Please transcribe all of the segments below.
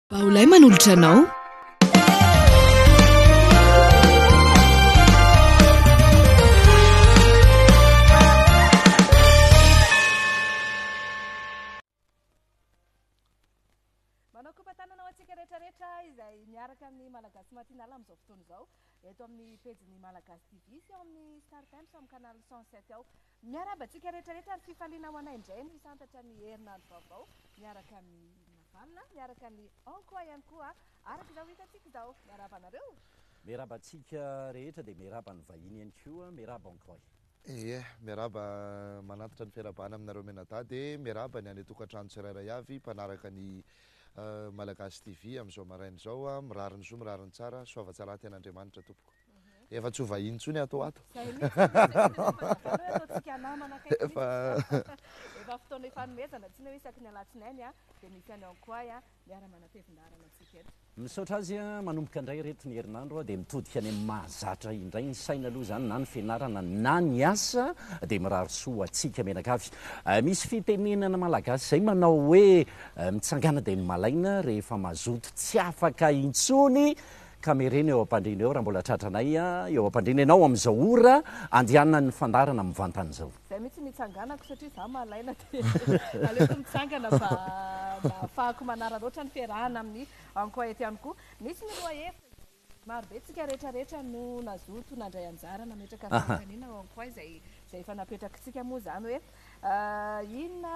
Paolay manolotra anao. Manao kompatanana ho antsika rehetrarehetra izay miaraka amin'ny Malagasy matinala amin'izao fotoana izao eto amin'ny pejin'ny Malagasy TV sy ao amin'ny Star Times amin'ny canal 107 ao. Miaraba antsika rehetrarehetra ary fifaliana ho anay indray ny hisantatra ny herinandro vaovao miaraka amin'ny Navalna, miaraka amin'ny Ankoa ihany koa araka izao hitantsika izao. Miaraba anareo. Miaraba antsika rehetra dia miaraba ny vahiny ihany koa, miaraba Ankoa. Miaraba manatitra ny fiarabana aminareo menadady, miaraba ny any tokantrano tsirairay avy mpanaraka ny Malagasy TV amin'izao maraina izao, mirariny soa mirariny tsara, soavatsara ten'Andriamanitra tompoko. Efa tsy ho vahiny intsony ato ato. Efa fotoana ifanomezana tsy hoe isaky ny alatsinainy dia misy any Ankoa miara-manatevin-darana antsika eto. Misaotra azy manomboka indray reto ny herinandro dia mitodika any amin'ny mahazatra indray ny saina aloha izany na ny fianarana na ny asa dia mirary soa atsika menakavy. Misy fitenenana malagasy izay manao hoe mitsangana dia ny malaina rehefa mazoto tsy afaka intsony ka mereny eo ampandrina eo raha mbola tratranay eo ampandrina ianao amin'izao ora andehanana ny fandarana amin'ny vantany izao. Izay mihitsy mitsanganako satria za malaina dia aleoko mitsangana mba ahafahako manara loatra ny fiarahana amin'ny Ankoa eto ihany koa. Misy ny roa efatra marobe tsika rehetrarehetra no nazoto nandray anjara nametraka fankanina ao Ankoa izay efa napetrakatsika moa izany hoe inona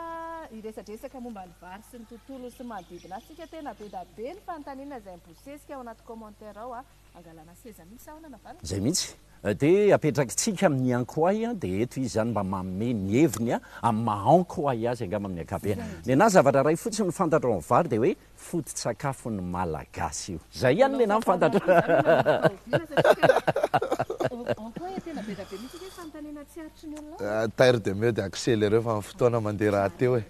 iresadresaka momba ny vary sy ny tontolo sy manodidina asika tena be da be ny fanontaniana izay mibosesika ao anaty commentaire ao angalana seza mihitsy ao Navalna. Izay mihitsy dia apetrakitsika amin'ny Ankoa dia eto izy zany mba manome ny heviny amin'ny maha-Ankoa azy angamba amin'ny ankapobeny. Ny anahy zavatra ray fotsiny ny fantatra amin'ny vary dia hoe foto-tsakafon'ny Malagasy io. Izay ihany ny anahy fantatra. Taire de mieux dia accéléré fa ny fotoana mandeha raha teo e.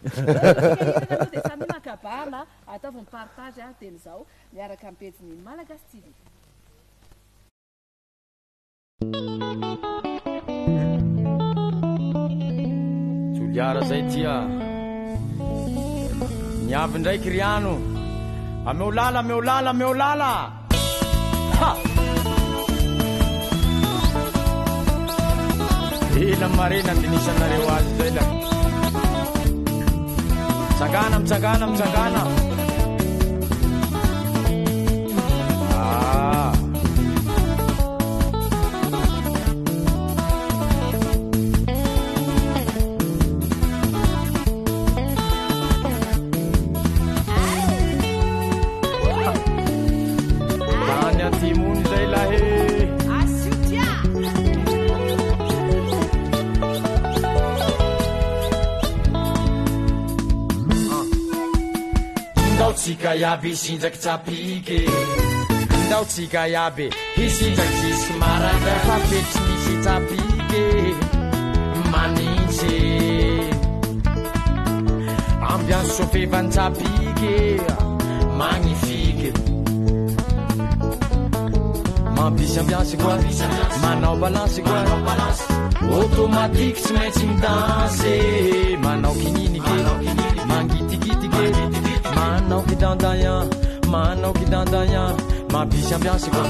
Samy makabana ataovy partage dia izao miaraka amin'ny pejin'ny Malagasy TV. Juliara zay tia niavy ndraiky riano ameo lala ha ela marena andinisanareo azy zay la mitsangana tsika yaby hisindraky tsapike ndao tsika yaby hisindraky zisy maraka fa fetsy misy tsapike manintsy ambiance sofevany tsapike magnifique mampisy ambiance koa manao balance koa automatique tsy maintsy midanse manao kininiky mangitikitiky manao kidandanya mampisy ambiance koa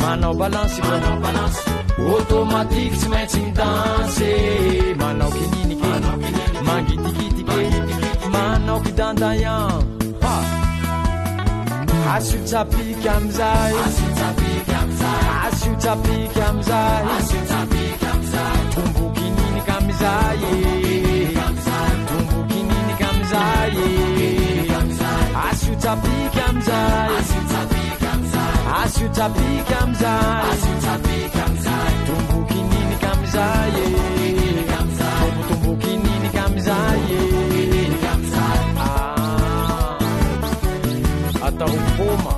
manao balance koa automatique tsy maintsy midanse manao kininiky mangitikitiky manao kidandanya asio tsapika amizay tombokininiky amizay asio tsapika amizay tombokininiky amizay tombokininiky amizay atao mpoma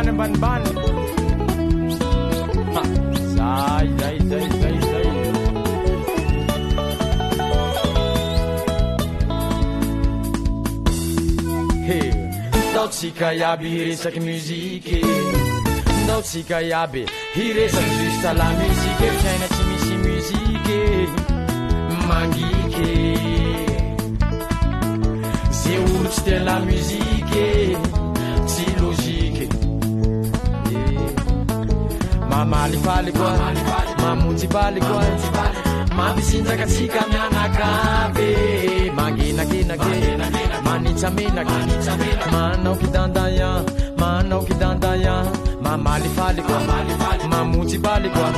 ambany ambanimbany zay ndaotsika iaby hiresaky muzike ndaotsika iaby hiresaky juste la muzike fiaina tsy misy muzike mangike ze olo tsy tia la muzike tsy logike mamalifaly koa mamonjy faly koa mampisinjakatsika mianakabe mangenakenake manitsamenake manao kidandaya mamalifaly koa mamonjy faly koa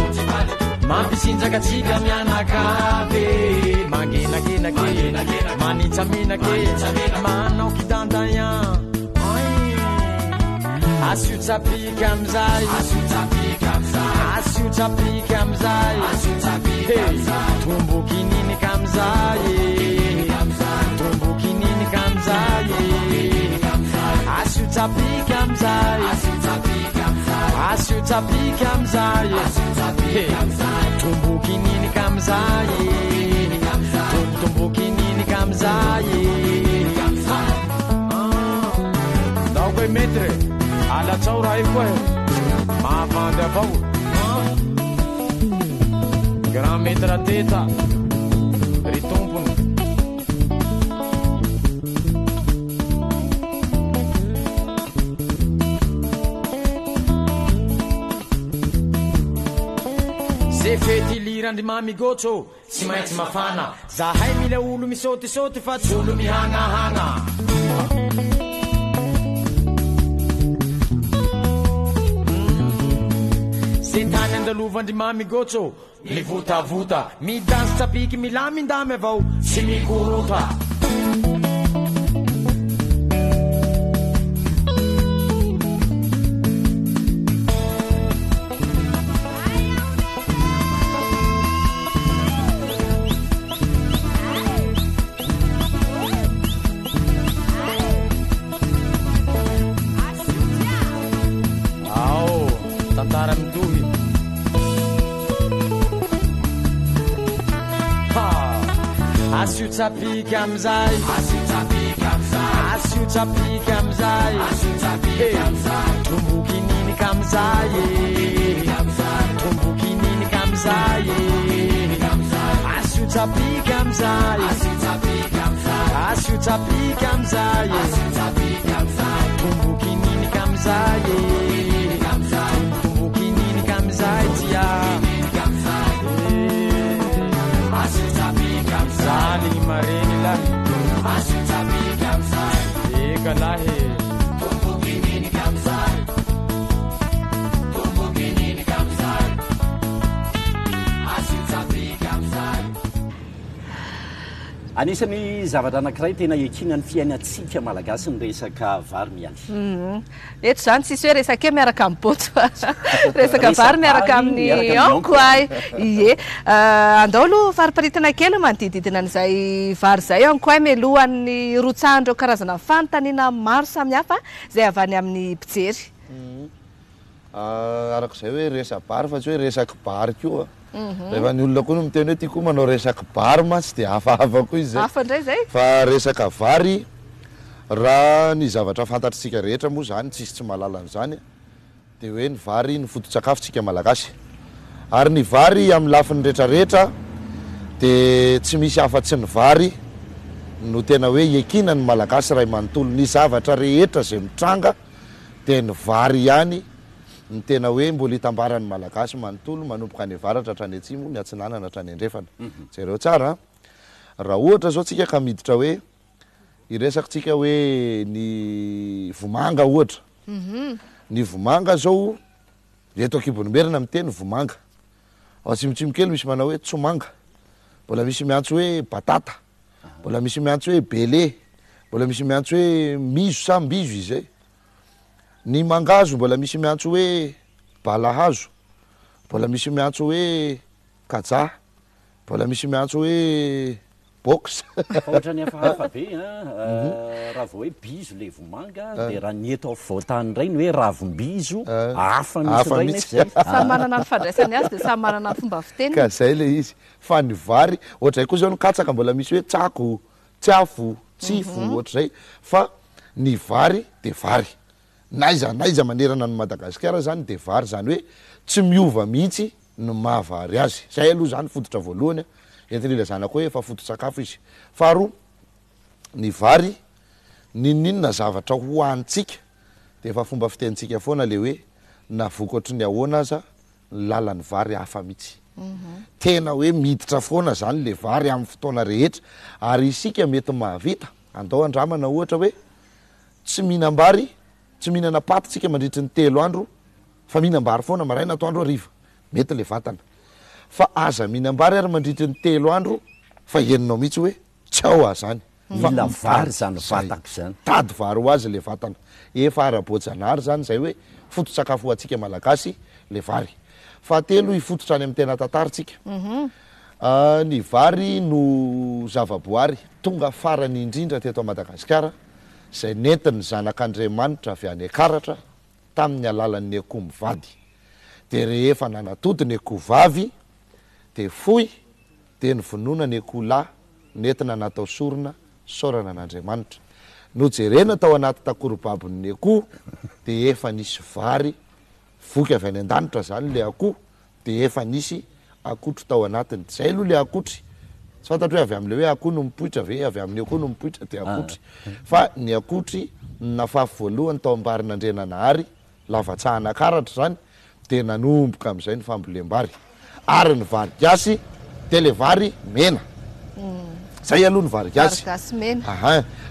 mampisinjakatsika mianakabe mangenakenake manitsamenake manao kidandaya asiutsapika amzay asiutsapika amzay tumbukinini kamzay tumbukinini kamzay asiutsapika amzay asiutsapika amzay tumbukinini kamzay tumbukinini kamzay daokoe metre alatsao raha io koa mahavandy avao grand maître teta ry tompony ze fety lirandry mamigotso tsy maintsy mafana zahay mila olo misotisoty fa tsy olo mihanahana tany andalovandry mamigotso mivotavota midansy tsapiky milamindamy avao tsy mikorota ao tantara midohy asiutsapika amzay asiutsapika amzay tumbukinini kamzay tumbukinini kamzay asiutsapika amzay asiutsapika amzay tumbukinini kamzay tumbukinini kamzay tia zali mareni lahi eka lahi anisan'ny zavatra anankiray tena ekinany fiainatsika malagasy ny resaka vary miany eto zany tsisy hoe resaka e miaraka amin'ny botso resaka vary miaraka amin'ny ankoay ie andao aloha fariparitana kely manodididina an'izay vary zay ankoay mialohan'ny rotsahndreo karazana fanontaniana maro samihafa zay avy any amin'ny mpijery arak'izay hoe resaka vary fa tsy hoe resaka vary koa rehefa ny olona koa no miteny hoe ty koa manao resaka vary ma tsy de hafahafa koa izy hafa indray zay fa resaka vary raha ny zavatra fantatritsika rehetra moa zany tsisy tsy mahalala an'izany de hoe ny vary ny foto-tsakafotsika malagasy ary ny vary amin'ny lafiny rehetrarehetra de tsy misy afa-tsy ny vary no tena hoe ekina ny malagasy ray manontolo ny zavatra rehetra zay mitranga de ny vary ihany ny tena hoe mbola hitambarany malagasy manontolo manomboka any avaratra hatrany atsimo ny atsinanana hatrany andrefana jereo tsara raha ohatra zao tsika ka miditra hoe iresakitsika hoe ny vomanga ohatra ny vomanga zao eto akibonimerina miteny vomanga ao atsimotsimo-kely misy manao hoe tsomanga mbola misy miantso hoe batata mbola misy miantso hoe bele mbola misy miantso hoe mizo sambizo izay ny mangazo mbola misy miantso hoe balahazo mbola misy miantso hoe kaja mbola misy miantso hoe box ohatra ny hafahafa be raha vao hoe bizo le vomanga dia raha ny eto voatany rainy hoe ravim-bizo hafa misy zay samy manana ny fandraisany azy dia samy manana ny fomba fiteny ka zay le izy fa ny vary ohatrzay koa zao ny katsaka mbola misy hoe tsako tsiafo tsifo ohatrzay fa ny vary de vary naiza manerana ny Madagasikara zany de vary zany hoe tsy miova mihitsy ny mahavary azy zay aloha zany fototra voalohany entin'ila zanako hoe efa foto-tsakafo izy faharoa ny vary ninninona zavatra hoanitsika de efa fomba fitenitsika foana le hoe na vokatry ny ahoana aza lalan'ny vary hafa mihitsy tena hoe miditra foana zany le vary amin'ny fotoana rehetra ary isika mety mahavita andao andramana ohatra hoe tsy mihinam-bary tsy mihinana paty tsika mandritry ny 3 andro fa mihinam-bary foana maraina atoandro ariva mety le vatana fa aza mihinam-bary ary mandritry ny 3 andro fa heninao mihitsy hoe tsy ao azany mila vary zany vatako zany tady vary ho azy le vatana efa ara-boajanahary zany zay hoe foto-tsakafo atsika malagasy le vary fahatelo hifototra any amin'ny tena tantaritsika ny vary no zavaboary tonga farany indrindra teto a Madagasikara zay nentiny zanak'Andriamanitra avy any akaratra tamin'ny alalan'ny akoho mivady de rehefa nanatody ny akoho vavy de foy de ny vonoana ny akoho lahy nentina natao sorona saorana an'Andriamanitra nojerena tao anaty takorobabon'ny akoho de efa nisy vary voky avy any an-danitra zany le akoho de efa nisy akotro tao anatiny zay aloha le akotry tsy fantatro hoe avy am'le hoe akoho no mipoitra ve avy amin'ny akoho no mipoitra de akotry fa ny akotry nafafy voalohany tao ambarin'Andriananahary lavatsahanakaratra zany de nanomboka am'izay ny fambolem-bary ary ny vary gasy de le vary mena zay aloha ny vary gasy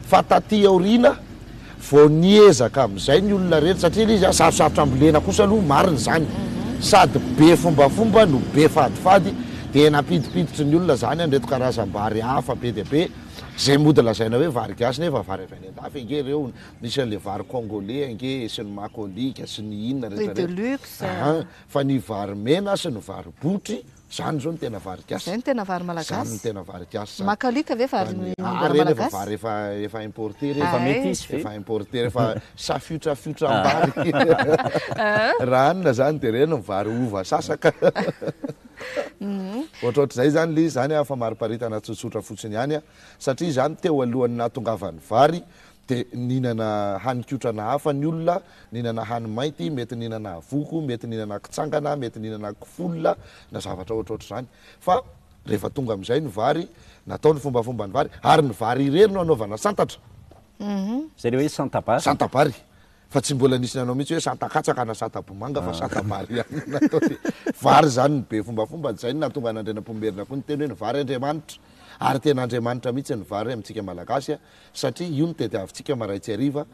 fa taty aorina vao niezaka am'izay ny olona rehetra satria le izy sarosarotra ambolena kosa aloha mariny zany sady be fombafomba no be fadifady de napidipiditry ny olona zany andreto karazam-bary hafa be de be zay mody lazaina hoe vary gasy nefa vary avy any an-dafy ange reo misy an'le vary congolais ange sy ny makolika sy ny inona rehetra fa ny vary mena sy ny vary botry zany zao ny tena vary gasy zay ny tena vary malagasy zany ny tena vary gasy makalika ve vary rehefa vary efa importé rehefa mety izy efa importé rehefa safiotrafiotra ambary ranona zany de reny vary ova sasaka ohatrohatr' zay zany le zany afa mariparitana tsotsotra fotsiny ihany satria zany teo alohany nahatongavany vary de nihinana hanikotrana hafa ny olona nihinana hany mainty mety nihinana voko mety nihinana kitsangana mety nihinana kifolona na zavatra ohatrohatr' zany fa rehefa tonga am'izay ny vary natao ny fombafomba ny vary ary ny vary ireny no anaovana santatra zay le hoe santabary fa tsy mbola nisy nanao mihitsy hoe santakatsaka na santabomanga fa santabary ihany natao de vary zany ny be fombafomba zay nahatonga an'Andrianampomerina koa ny teny hoe ny vary Andriamanitra ary tena Andriamanitra mihitsy ny vary amintsika malagasy satria io no tediavintsika maraitsy ariva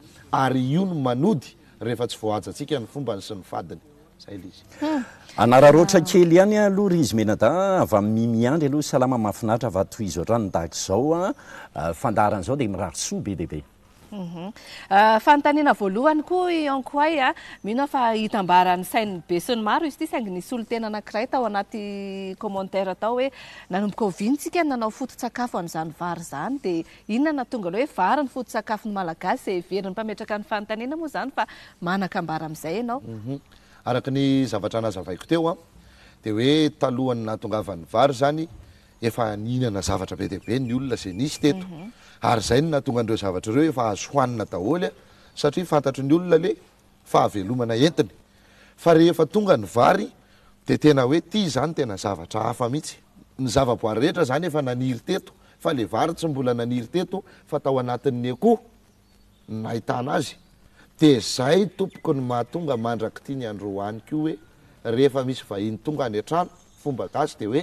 ary io no manody rehefa tsy voahajantsika ny fombany sy ny fadiny zay le izy anararoatra kely ihany aloha ry izy menada avy amin'ny mimiandry aloha salama mahafinaritra vatoizy ohatrany tahaka zao fandaran'izao dia mirary soa be dehibe fanontaniana voalohany koa ankoay mino fa hitambarany sainy be sy ny maro izy ity saingy nisy olo tena anankiray tao anaty commentaire tao hoe nanomboka ovintsika nanao foto-tsakafo an'izany vary zany dia inona natonga hoe vary ny foto-tsakafo ny malagasy very ny mpametraka ny fanontaniana moa zany fa manakambara amin'izay ianao araka ny zavatra nazavaiko teo dia hoe talohany nahatongavany vary zany efa nihinana zavatra be dehibe ny olona zay nisy teto ary zay no natonga andreo zavatra ireo efa azo hoanina daholo satria fantatry ny olona le fahavelomana entiny fa rehefa tonga ny vary de tena hoe ty zany tena zavatra hafa mihitsy ny zavaboary rehetra zany efa naniry teto fa le vary tsy mbola naniry teto fa tao anatin'ny akoho nahitana azy de zay tompoko ny mahatonga mandraky tia ny andro hoany ko hoe rehefa misy vahiny tonga any an-trano fomba gasy de hoe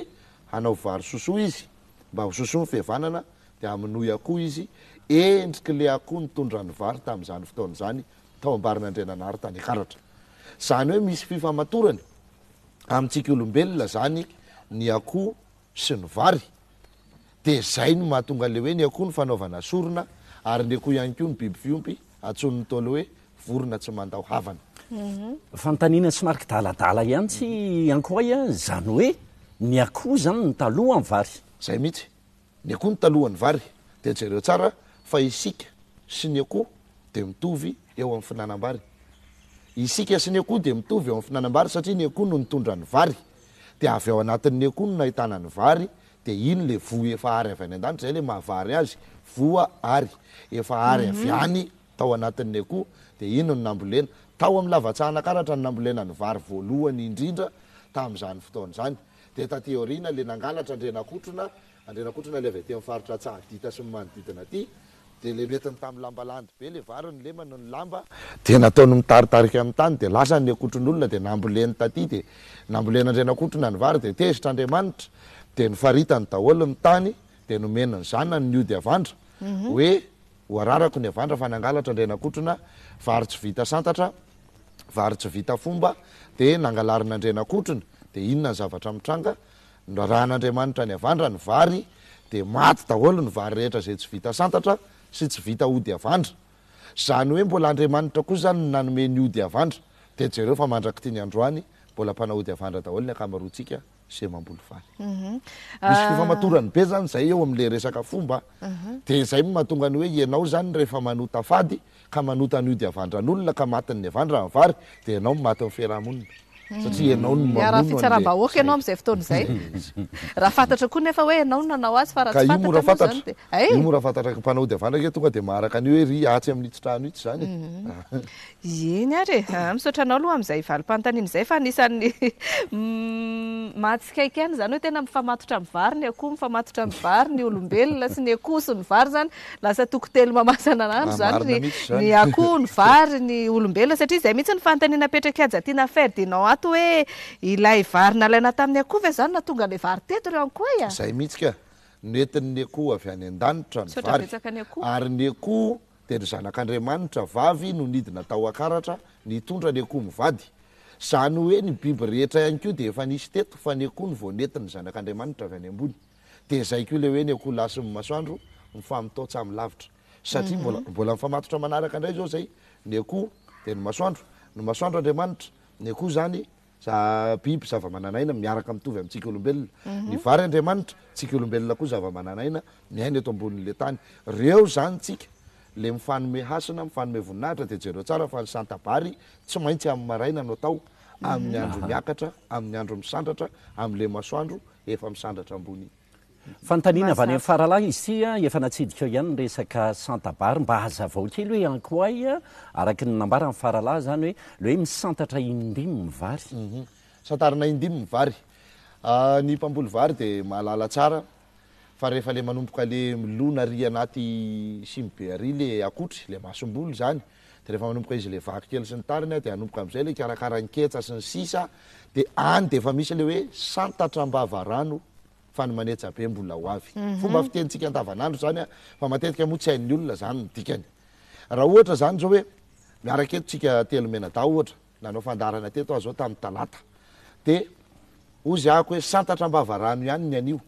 hanao vary sosoa izy mba ho sosoa ny fihavanana de aminoy akoho izy endriky le akoho nitondra ny vary tamin'izany fotoana zany tao ambarin'Andriananahary tany akaratra zany hoe misy fifamatorany amintsika olombelona zany ny akoho sy ny vary de zay no mahatonga le hoe ny akoho ny fanaovana sorona ary ny akoho ihany koa ny biby fiompy atsonony tolo hoe vorona tsy mandao havana fanontaniana sy mariky daladala ihany tsy ankoay zany hoe ny akoho zany ny taloha amin'ny vary zay mihitsy ny akoho ny talohany vary de jereo tsara fa isika sy ny akoho de mitovy eo amin'ny finanam-bary isika sy ny akoho de mitovy eo amin'ny finanam-bary satria ny akoho no nitondra ny vary de avy ao anatin'ny akoho no nahitana ny vary de iny le vo efa ary avy any an-danitra zay le mahavary azy voa ary efa ary avy any tao anatin'ny akoho de iny no nambolena tao amin'ny lavatsahana karatra ny nambolena ny vary voalohany indrindra tamin'izany fotoana zany de tateorina le nangalatra andrenakotrona le avy aty amin'ny faritra Tsahadita sy ny manodidina aty de le metiny tamin'ny lamba landy be le vary ny lemana ny lamba de nataony mitaritarika amin'ny tany de lasa ny akotron'olona de namboleny taty de nambolena andrenakotrona ny vary de tezitra Andriamanitra de ny faritany daholo ny tany de nomena ny zanany ny ody avandra hoe hoararako ny avandra fa nangalatra andrenakotrona vary tsy vita santatra vary tsy vita fomba de nangalarina andrenakotrona de inona ny zavatra mitranga rahan'Andriamanitra ny avandra ny vary de maty daholo ny vary rehetra zay tsy vita santatra sy tsy vita ody avandra zany hoe mbola Andriamanitra koa zany nanome ny ody avandra de jereo fa mandraky ty ny androany mbola mpanao ody avandra daholo ny akamaroantsika sy mamboly vary misy fifamatorany be zany zay eo am'le resaka fomba de zay mahatonga ny hoe ianao zany rehefa manota fady ka manota ny ody avandran'olona ka matin'ny avandra ny vary de ianao maty ny fiarahamonina satria ianao no raha fitsara-bahoaka ianao am'izay fotoana zay raha fantatra koa nefa hoe ianao nanao azy fa raha tsy fantatra zany de io mora fantatra mpanao ody avandra ke tonga de maharaka ny hoe ry atsy amin'ity trano ity zany iny ary misaotranao aloha am'izay valim-panontaniana zay fa anisan'ny mahatsikaiky ihany zany hoe tena mifamatotra amin'ny vary ny akoho mifamatotra amin'ny vary ny olombelona sy ny akoho sy ny vary zany lasa tokotelo mamasana an'andro zany ny akoho ny vary ny olombelona satria zay mihitsy ny fanontaniana petraky Ajatina Ferdinand ato hoe ilay vary nalaina tamin'ny akoho ve zany na tonga le vary teto reo ankoa ia zay mihitsy ka nentin'ny akoho avy any an-danitra ny vary ary ny akoho de ry zanak'Andriamanitra vavy no nidina tao akaratra nitondra ny akoho mivady zany hoe ny biby rehetra ihany koa de efa nisy teto fa ny akoho ny vao nentin'ny zanak'Andriamanitra avy any ambony de zay koa le hoe ny akoho lasy ny masoandro mifamitao tsamy-lavitra satria mbola mifamatotra manaraka indray zao zay ny akoho de ny masoandro Andriamanitra ny akoho zany biby zava-mananaina miaraka mitovy amintsika olombelona ny vary Andriamanitra tsika olombelona koa zava-mananaina miaina eto ambonin'le tany reo zany tsika le mifanome hasina mifanome voninahitra de jereo tsara fa ny santabary tsy maintsy amin'ny maraina no atao amin'ny andro miakatra amin'ny andro misandratra amin'le masoandro efa misandratra ambony fanontaniana avy any amin'ny faralahy izy tia efa natsidika ihany ny resaka santabary mba hazavao kely hoe ankoay araky ny nambara amin'ny faralahy zany hoe le hoe misantatra indimy ny vary santarina indimy ny vary ny mpamboly vary de mahalala tsara fa rehefa le manomboka le milona ry anaty simy be ary le akotry le masom-boly zany de rehefa manomboka izy le vaky kely sy ny tariny de anomboka am'izay le karakara ny ketsa sy ny sisa de any de efa misy le hoe santatra mbavarano fa ny manetsa be mbola ho avy fomba fitenitsika andavanandro zany fa matetika moa tsy hain'ny olona zany ny dikany raha ohatra zany zao hoe miaraka eto tsika telo menada ohatra nanao fandarana teto azy zao tamin'ny talata de ozy ahako hoe santatra mbavarano ihany ny anio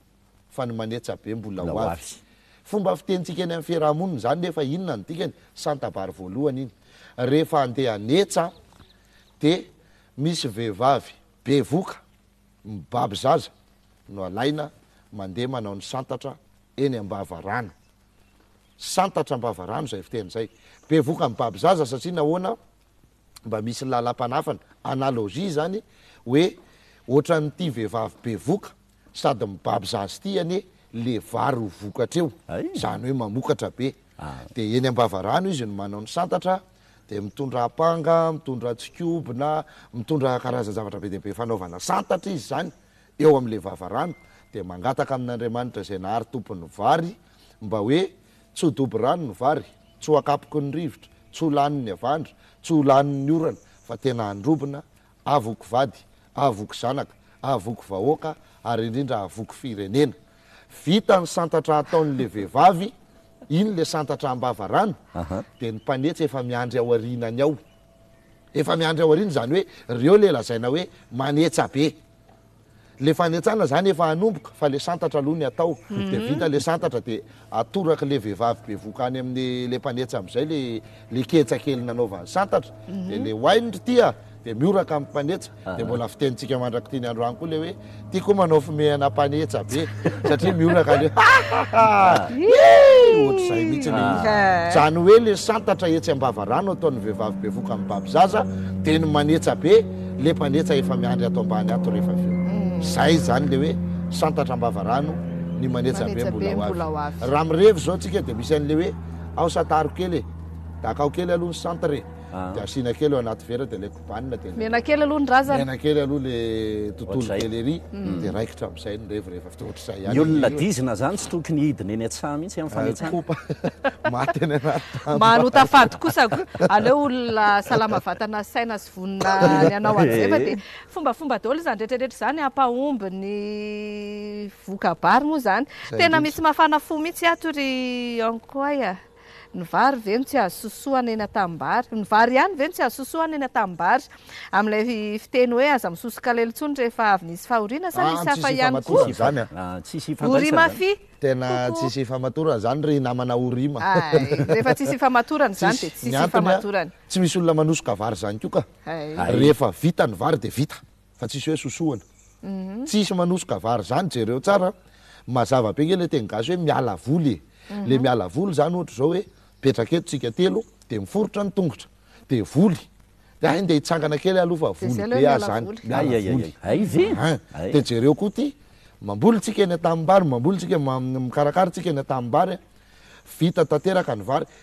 fa ny manetsa be mbola ho avy fomba fitenitsika eny amin'ny fiarahamonina zany nefa inona ny dikany santabary voalohany iny rehefa andeha anetsa de misy vehivavy be voka mibaby zaza no alaina mandeha manao ny santatra eny ambavarano santatra mbavarano zay fiteny zay be voka mibaby zaza satria nahoana mba misy lalam-panafana analogia zany hoe ohatran'ity vehivavy be voka sady mibaby zazy ty ane le vary ho vokatreo zany hoe mamokatra be de eny ambavarano izy no manao ny santatra de mitondra apanga mitondra tsikobina mitondra karazana zavatra be deabe fanaovana santatra izy zany eo am'le vavarano de mangataka amin'Andriamanitra zay nahary tompony vary mba hoe tsy ho dobo rano ny vary tsy ho akapoky ny rivotra tsy ho laniny avandra tsy ho laniny orana fa tena androbina avoky vady avoky zanaka avoky vahoaka ary indrindra avoky firenena vita ny santatra ataon'le vehivavy iny le santatra ambavarano de ny mpanetsy efa miandry ao arinany ao efa miandry ao arina zany hoe reo le lazaina hoe manetsa be le fanetsana zany efa anomboka fa le santatra aloha ny atao de vita le santatra de atoraka le vehivavy be voka any amin'ny le mpanetsa am'izay le ketsa kely nanaovany santatra de le hoainy ry tia dia mioraka amin'ny mpanetsa dia mbola fitenitsika mandrako tiany androany koa le hoe tia koa manao fomehana mpanetsa be satria mioraka le ohatr'izay mihitsy le izy zany hoe le santatra etsy ambavarano ataon'ny vehivavy be voka amin'ny babizaza dia ny manetsa be le mpanetsa efa miandry ato ambany ato rehefa aveo zay zany le hoe santatra ambavarano ny manetsa be mbola ho avy raha mirevy zao tsika dia misy an'le hoe ao sataro kely dakao kely aloha ny centre dia asina kely eo anaty vera dia le kobanina dia mena kely aloha ny razana mena kely aloha le tontolo kely ery dia raikitra amin'izay ny revy rehefa ohatr'izay ihany ny olona dizina zany tsy tokony hidina eny an-tsaha mihitsy amin'ny fanetsana maty eny anaty manotafady kosako aleo olona salama vatana saina sy vonina ny anao an'izay fa dia fombafomba daholo zany rehetrarehetra zany ampahomby ny vokabary moa zany tena misy mafana fo mihitsy atory ankoia ny vary ve no tsy azo sosoana eny atambary ny vary ihany ve no tsy azo sosoana eny atambary amin'ilay fiteny hoe aza misosoka lelontsony rehefa avy nisy fahoriana sa misy hafa ihany koa orima fi tena tsisy famatorana zany ry namana orima rehefa tsisy famatorana zany dia tsisy famatorana tsy misy olona manosoka vary zany koa ka rehefa vita ny vary dia vita fa tsisy hoe sosoana tsisy manosoka vary zany jereo tsara mazava be kely le teny gasy hoe miala voly le miala voly zany ohatra zao hoe petraka eto tsika telo dia miforotra ny tongotra dia voly dia hainy dia hitsangana kely aloha fa voly be azy zany miala voly dia jereo koa ty mamboly tsika eny atambary mamboly tsika mikarakara tsika eny atambary vita tanteraka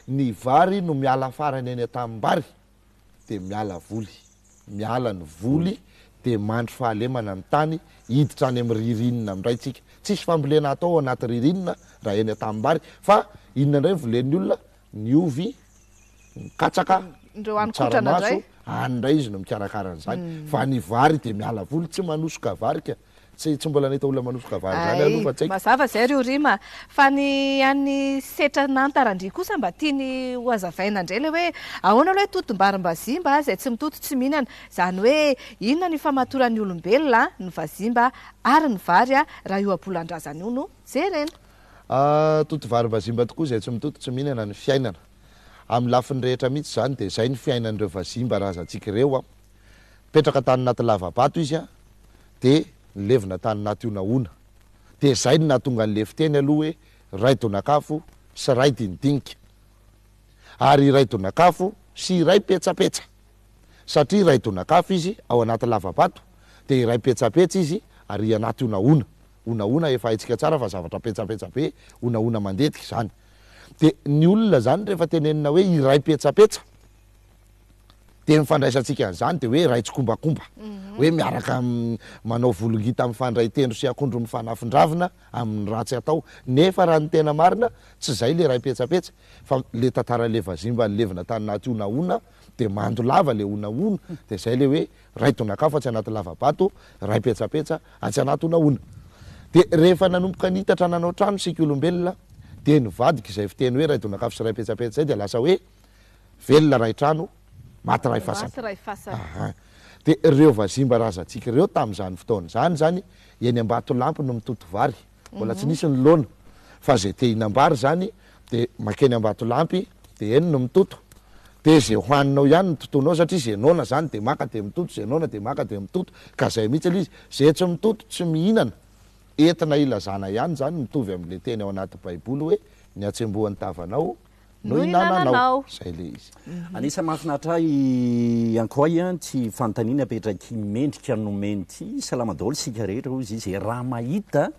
ny vary no miala farany eny atambary dia miala ny voly dia mandry fahalemana ny tany hiditra any amin'ny ririnina amin'ray tsika tsisy fambolena atao anaty ririnina raha eny atambary fa inona indray volen'ny olona ny ovy katsaka tsaramaso anydray izy no mikarakaranyzany fa ny vary dia miala voly tsy manosoka vary ka tsy mbola nahita olona manosoka vary zany aloha fa tsy mazava zay ry orima fa ny an'ny setra nantarandria kosa mba tiany ho azavaina indray le hoe ahoana aloha hoe totom-barim-bazimba zay tsy mitoto tsy mihinana zany hoe inona ny famatoran'ny olombelona ny vazimba ary ny vary raha io abolan-drazana io no jerena toto varim-bazimba tokoa zay tsy mitoto tsy mihinana ny fiainana amin'ny lafiny rehetra mihitsy zany dia zay ny fiainan'ireo vazimba razantsika ireo petraka tany naty lavabato izy dia nylevina tany naty onaona dia zay ny nahatonga n'le fiteny aloha hoe ray donakafo sy ray dinidinika ary ray donakafo sy ray petsapetsa satria ray donakafo izy ao anaty lavabato dia iray petsapetsa izy ary anaty onaona efa haitsika tsara fa zavatra petsapetsa be onaona mandetika zany dia ny olona zany rehefa tenenina hoe iray petsapetsa dia mifandraisantsika an'izany dia hoe ray tsokombakomba hoe miaraka manao volongita mifandray tendro sy akondro mifanafindravina amin'ny ratsy atao nefa raha ny tena marina tsy zay le ray petsapetsa fa le tantaran'le vazimba nylevina tany naty onaona dia mando lava le onaona dia zay le hoe ray donakafo atsy anaty lavabato ray petsapetsa atsy anaty onaona dia rehefa nanomboka nitatra nanao trano sika olombelona dia nivadika izay fiteny hoe ray donakafo sy ray petsapetsa zay dia lasa hoe velona ray trano maty ray fasana dia ireo vazimba razantsika ireo tamin'izany fotoana zany eny Ambatolampy no mitoto vary mbola tsy nisy ny laona fa zay te hinambary zany dia makeny Ambatolampy dia eny no mitoto dia zay hoaninao ihany ny totonao satria zay nona zany dia maka dia mitoto zay nona dia maka dia mitoto ka zay mihitsy le izy zay tsy mitoto tsy mihinana entina ilazana ihany zany mitovy amin'le teny ao anaty baiboly hoe ny atsembohan'ny tavanao no hinananao zay le izy anisany mahafinaritra ankoia tsy fanontaniana apetraky mendrika nomeny ty salama daholo sika rehetra ozy izy raha mahita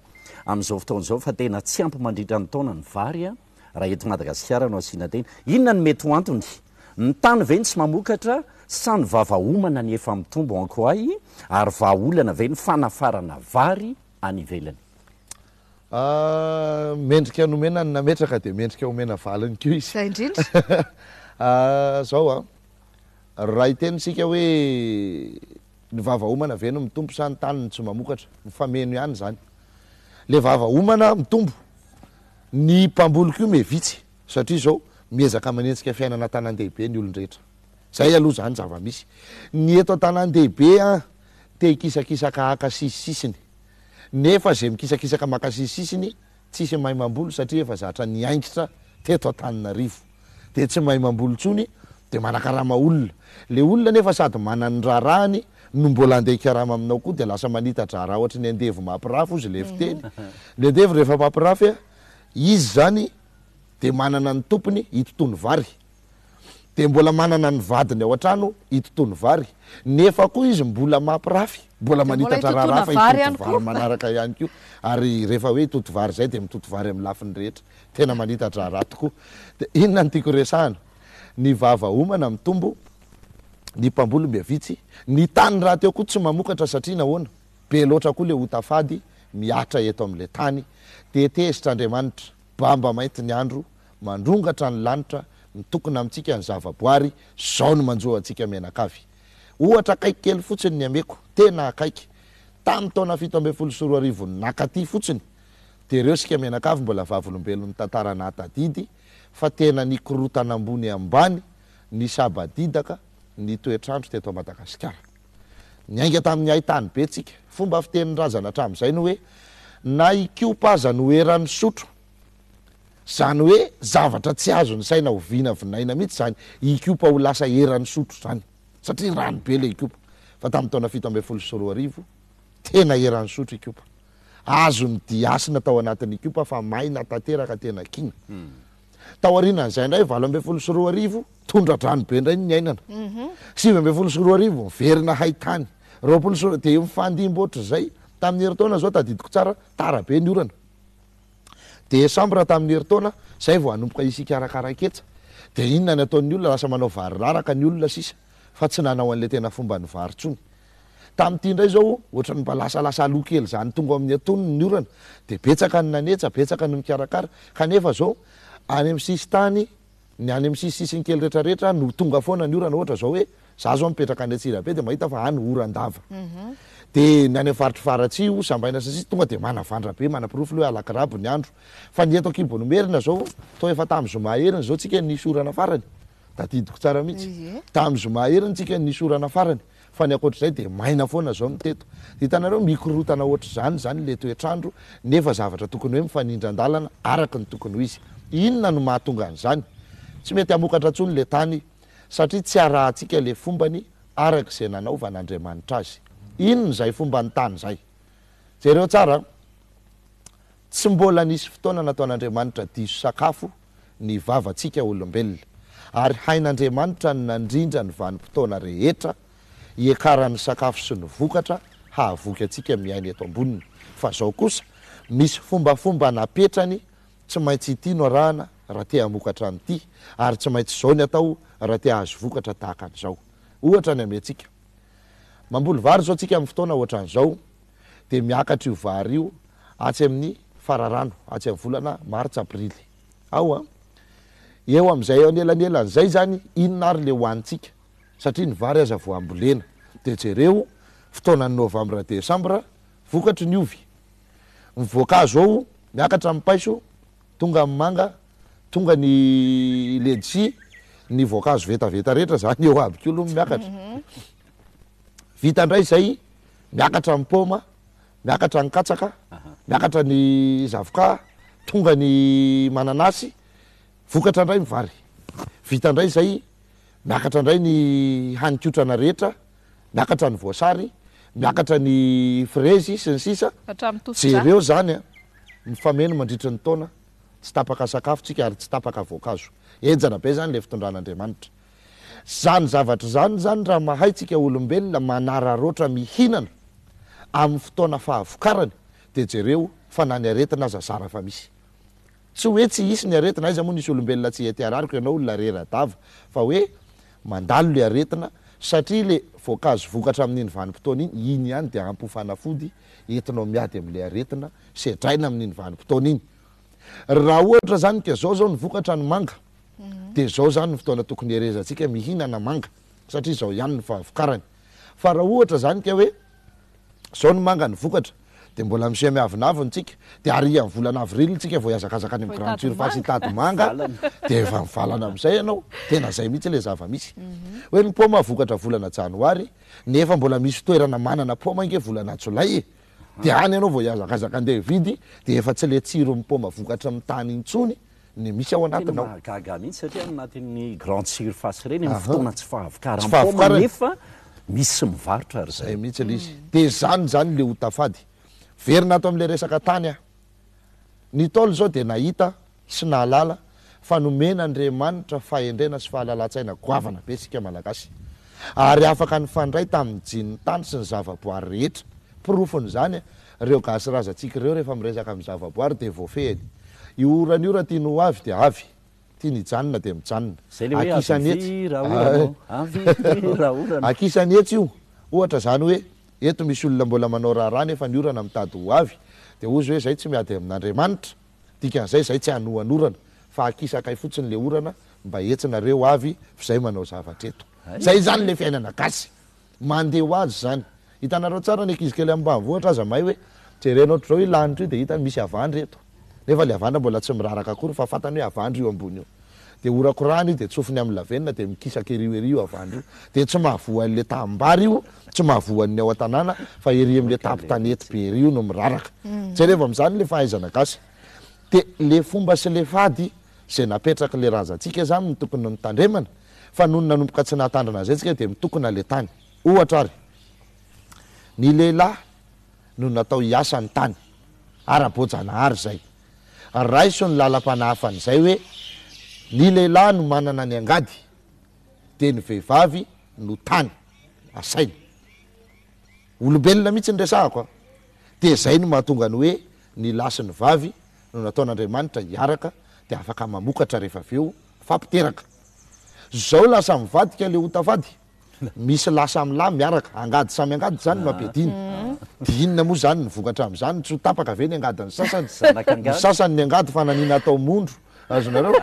amin'izao fotaon'izao fa tena tsy ampy mandritra ny taona ny vary raha eto Madagasikara no asiana tena inona ny mety ho antony ny tany ve ny tsy mamokatra sa ny vavaomana ny efa mitombo ankoay ary vahaolana ve ny fanafarana vary any ivelany mendrika nomena ny nametraka dia mendrika omena valiny kio izy zay indrindra zao raha itenisika hoe ny vavaomana ve no mitombo sa ny tany ny tsy mamokatra mifameno ihany zany le vavaomana mitombo ny mpamboly kio mevitsy satria zao miezaka manentsika fiainana tanan-dehibe ny olon-drehetra zay aloha zany zava-misy ny eto tanan-dehibe te hikisakisaka aka sisisiny nefa zay mikisakisaka maka sisisiny tsisy mahay mamboly satria efa zatra niaingitra teto Antananarivo dia tsy mahay mamboly tsony de manakarama olona le olona nefa sady manany raharaany no mbola andeha ikarama aminao koa de lasa manitatra raha ohatra ny andevo mampirafo izy le fiteny le andevo rehefa mampirafy izy zany de manana ny tompony hitotony vary de mbola manana ny vadiny ao an-trano hitotony vary nefa koa izy mbola mampirafy mbola manitatra raharafa hitoto vary manaraka ihany koa ary rehefa hoe hitoto vary zay de mitoto vary amin'ny lafiny rehetra tena manitatra raha tokoa de inona ny tiako resahana ny vava omana mitombo ny mpamboly miavitsy ny tany raha teo koa tsy mamokatra satria nahoana be loatra koa le hotafady miatra eto amin'le tany de tezitra Andriamanitra bamba mainty ny andro mandrongatra ny lanitra mitokona amintsika ny zavaboary zao no manjoa antsika menakavy ohatra akaiky kely fotsiny ny ameko tena akaiky tamin'ny taona 17 nakaty fotsiny de reo sika menakavy mbola vavolombelon'ny tantara natadidy fa tena ny korotana ambony ambany ny sabadidaka ny toetrandro teto Madagasikara nyainga tamin'ny haitany betsika fomba fitenin'ny razana hatramin'izay no hoe na ikiopaza no eran'ny sotro zany hoe zavatra tsy azo ny saina oviana vinaina mihitsy zany ikiopa ho lasa eran'ny sotro zany satria rano be le ikiopa fa tamin'ny taona 17 tena eran'ny sotro ikiopa azo ny diasina tao anatin'ny ikiopa fa maina tanteraka tena kina taorianan'izay ndray 17 tondra drano be ndray ny ainana 17 miverina haitany 20 de mifandimboatra zay tamin'ny heritaona zao tadidiko tsara tara be ny orana desambra tamin'ny heritaona zay vao hanomboka isika arakaraketsa de inona ny ataon'ny olona lasa manao vary raraka ny olona sisa fa tsy nanao an'le tena fomba ny vary tsony tamin'ity ndray zao ohatra ny mba lasalasa aloha kely zany tonga amin'ny atoniny ny orana de betsaka ny nanetsa betsaka ny mikarakara kanefa zao any amin'ny sisy tany ny any amin'ny sisisiny kely rehetrarehetra no tonga foana ny orana ohatra zao hoe za zao mipetraka any Antsirabe de mahita fa any orandava de ny any faritry faratsy sambaina sasisy tonga de manavandra be manapirofo hoe alakirabo ny andro fa ny eto Akibonymerina zao to efa tamin'ny zoma heriny zao tsika nisy orana farany tadidiko tsara mihitsy tamin'ny zoma heriny tsika nisy orana farany fa ny akoatr'izay de maina foana zao miteto hitanareo mikorotana ohatr' zany le toetrandro nefa zavatra tokony hoe mifanindran-dalana araka ny tokony ho izy inona no mahatonga an'izany tsy mety hamokatra ntsony le tany satria tsy arahantsika le fombany araka izay nanaovan'Andriamanitra azy inona zay fomba ny tany zay jereo tsara tsy mbola nisy fotoana nataon'Andriamanitra diso sakafo ny vavantsika olombelona ary hain'Andriamanitra ny nandrindra ny vanim-potoana rehetra iekaran'ny sakafo sy ny vokatra hahavoky atsika miaina eto amboniny fa zao kosa misy fombafomba napetrany tsy maintsy ity no arahana raha te hamokatra an'ity ary tsy maintsy zao ny atao raha te ahazo vokatra tahaka an'izao ohatra ny amentsika mamboly vary zao tsika amin'ny fotoana ohatra an'izao de miakatra io vary io atsy amin'ny fararano atsy amin'ny volana martsa abrily ao eo amin'izay eo anelanelan'izay zany inona ary le hoanitsika satria ny vary aza vo ambolena de jereo fotoanany novambra desambra vokatry ny ovy ny voankazo ao miakatra amin'ny paiso tonga amin'ny manga tonga ny ledsi ny voankazo vetaveta rehetra zany eo aby kolo miakatra vita ndray zay miakatra amin'ny poma miakatra ny katsaka miakatra ny zavoka tonga ny mananasy vokatra ndray ny vary vita ndray zay miakatra ndray ny hanikotrana rehetra miakatra ny voasary miakatra ny frezy sy ny sisa jereo zany mifameno mandritra ny taona tsy tapaka sakafo tsika ary tsy tapaka voankazo enjana be zany le fitondran'Andriamanitra zany zavatra zany raha mahaitsika olombelona manararoatra mihinana amin'ny fotoana fahavokarany de jereo fa na ny aretina aza zara fa misy tsy hoe tsy isy ny aretina aiza moa nisy olombelona tsy etiarariko ianao olona reradava fa hoe mandalo le aretina satria le voankazo vokatra amin'iny vanim-potoana iny iny ihany de ampofanafody entinao miady amin'le aretina sedraina amin'iny vanim-potoana iny raha ohatra zany ke zao ny vokatra ny manga de zao zany ny fotoana tokony herezantsika mihinana manga satria zao ihany ny fahavokarany fa raha ohatra zany ke hoe zao ny manga ny vokatra de mbola misy miavinaviny tsika de ary amin'ny volana avrily tsika vao iazakazaka any amin'ny grande surface hitady manga de efa mivalana amin'izay ianao tena zay mihitsy le zava-misy hoe ny poma vokatra volana janoary nefa mbola misy toerana manana poma inge volana jolay de any ianao vao iazakazaka andeha vidy de efa tsy le tsiro ny poma vokatra amin'ny tany intsony ny misy ao anatinao. Mahagaga mihitsy satria anatin'ny grande surface reny ny fotoana tsy fahavokara nefa misy mivarotra ary zay mihitsy l izy de zany le hotafady verina ato am'le resaka tany a ny taolo zao de nahita sy nahalala fa nomena Andriamanitra fahendrena sy fahalala-tsaina goavana be sika malagasy ary afaka nyfandray tamin'ny jin'ny tany sy ny zavaboary rehetra pirofony zany reo gasy razantsika reo rehefa miresaka amin'ny zavaboary de voafehany io orany io raha tiany ho avy de avy tiany hijanona de mijanona akisany etsy io ohatra zany hoe eto misy olona mbola manao raharany efa ny orana mitady ho avy de ozy hoe zay tsy miady amin'Andriamanitra dikan'izay zay tsy hanohanorana fa akisakay fotsiny le orana mba etsinareo avy fzay manao zavatra eto zay zany le fiainana gasy mandeha ho azy zany hitanareo tsara ny ankizy kely ambanivohitra aza mahay hoe jerenao ohatr' zao i lanitra io de hitany misy avandry eto nefa le avandra mbola tsy miraraka akory fa fatany hoe avandry io ambony io de orakorany io de tsofiny amin'ny lavenina de mikisaka erio avandry io de tsy mahavoan'le tambary io tsy mahavoan'ny ao an-tanàna fa ery am'le tampitanety be ry io no miraraka zay rehefa am'zany le fahaizana gasy de le fomba sy le fady zay napetraka le razantsika zany ny tokony mitandremana fa noho ny nanomboka tsy nahatandrina zay tsika de mitokona le tany ohatra ary ny lehilahy no natao hiasa ny tany ara-bojanahary zay raiso ny lalam-panahafan'izay hoe ny lehilahy no manana ny angady de ny vehivavy no tany asainy olombelona mihitsy ny resahako a de zay no mahatonga ny hoe ny lasy ny vavy no nataon'Andriamanitra hiaraka de afaka mamokatra rehefa aveo fampiteraka zao lasa mivadika le hotafady misy lasa am'lahy miaraka angady samy angady zany mampediny de inona moa zany ny vokatra am'zany tsy ho tapaka ve ny angadiny sasany ny sasany ny angady fa nanina atao mondro azonareo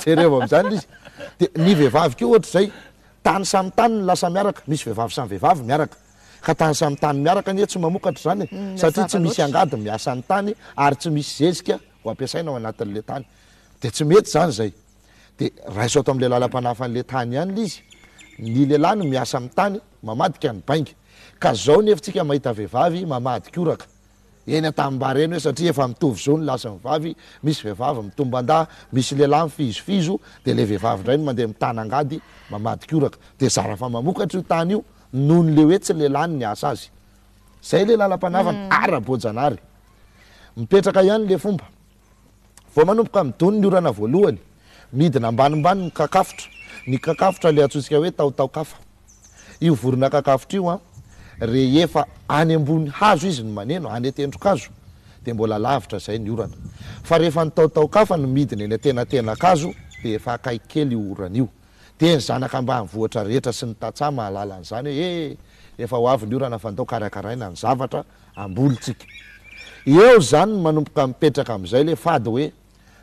jereo am'zany izy de ny vehivavy keo ohatra zay tany samy tany ny lasa miaraka misy vehivavy samy vehivavy miaraka ka tany samy tany miaraka ny tsy mamokatra zany satria tsy misy angady miasa ny tany ary tsy misy zezika ho ampiasaina ao anatin'le tany de tsy mety zany zay de raiso ato am'le lalam-panafan'le tany ihany l izy ny lehilahy no miasa amin'ny tany mamadika ny baingy ka zao nefitsika mahita vehivavy mamadika oraka eny atambara eny hoe satria efa mitovy zao ny lasa mivavy misy vehivavy mitombandah misy lehilahy mifizofizo de le vehivavy ndray no mandeha mitany angady mamadika oraka de zara fa mamokatra io tany io noho ny le hoe tsy lehilahy ny asa azy zay le lalam-panafany ara-bojanahary mipetraka ihany le fomba vo manomboka midony ny orana voalohany midina ambanimbany ny kakafotra ny kakafotra le atsotsika hoe taotaokafa io vorona kakafotra io a rehefa any ambony hazo izy ny maneno any atendrokazo de mbola lavitra zay ny orana fa rehefa ny taotaokafa no midina eny atenatenakazo de efa akaikely io orana io de ny zanaka ambanivohatra rehetra sy ny tatsaha mahalala an'izany hoe efa ho avy ny orana fa ndao karakaraina ny zavatra ambolitsika eo zany ny manomboka mipetraka am'izay le fady hoe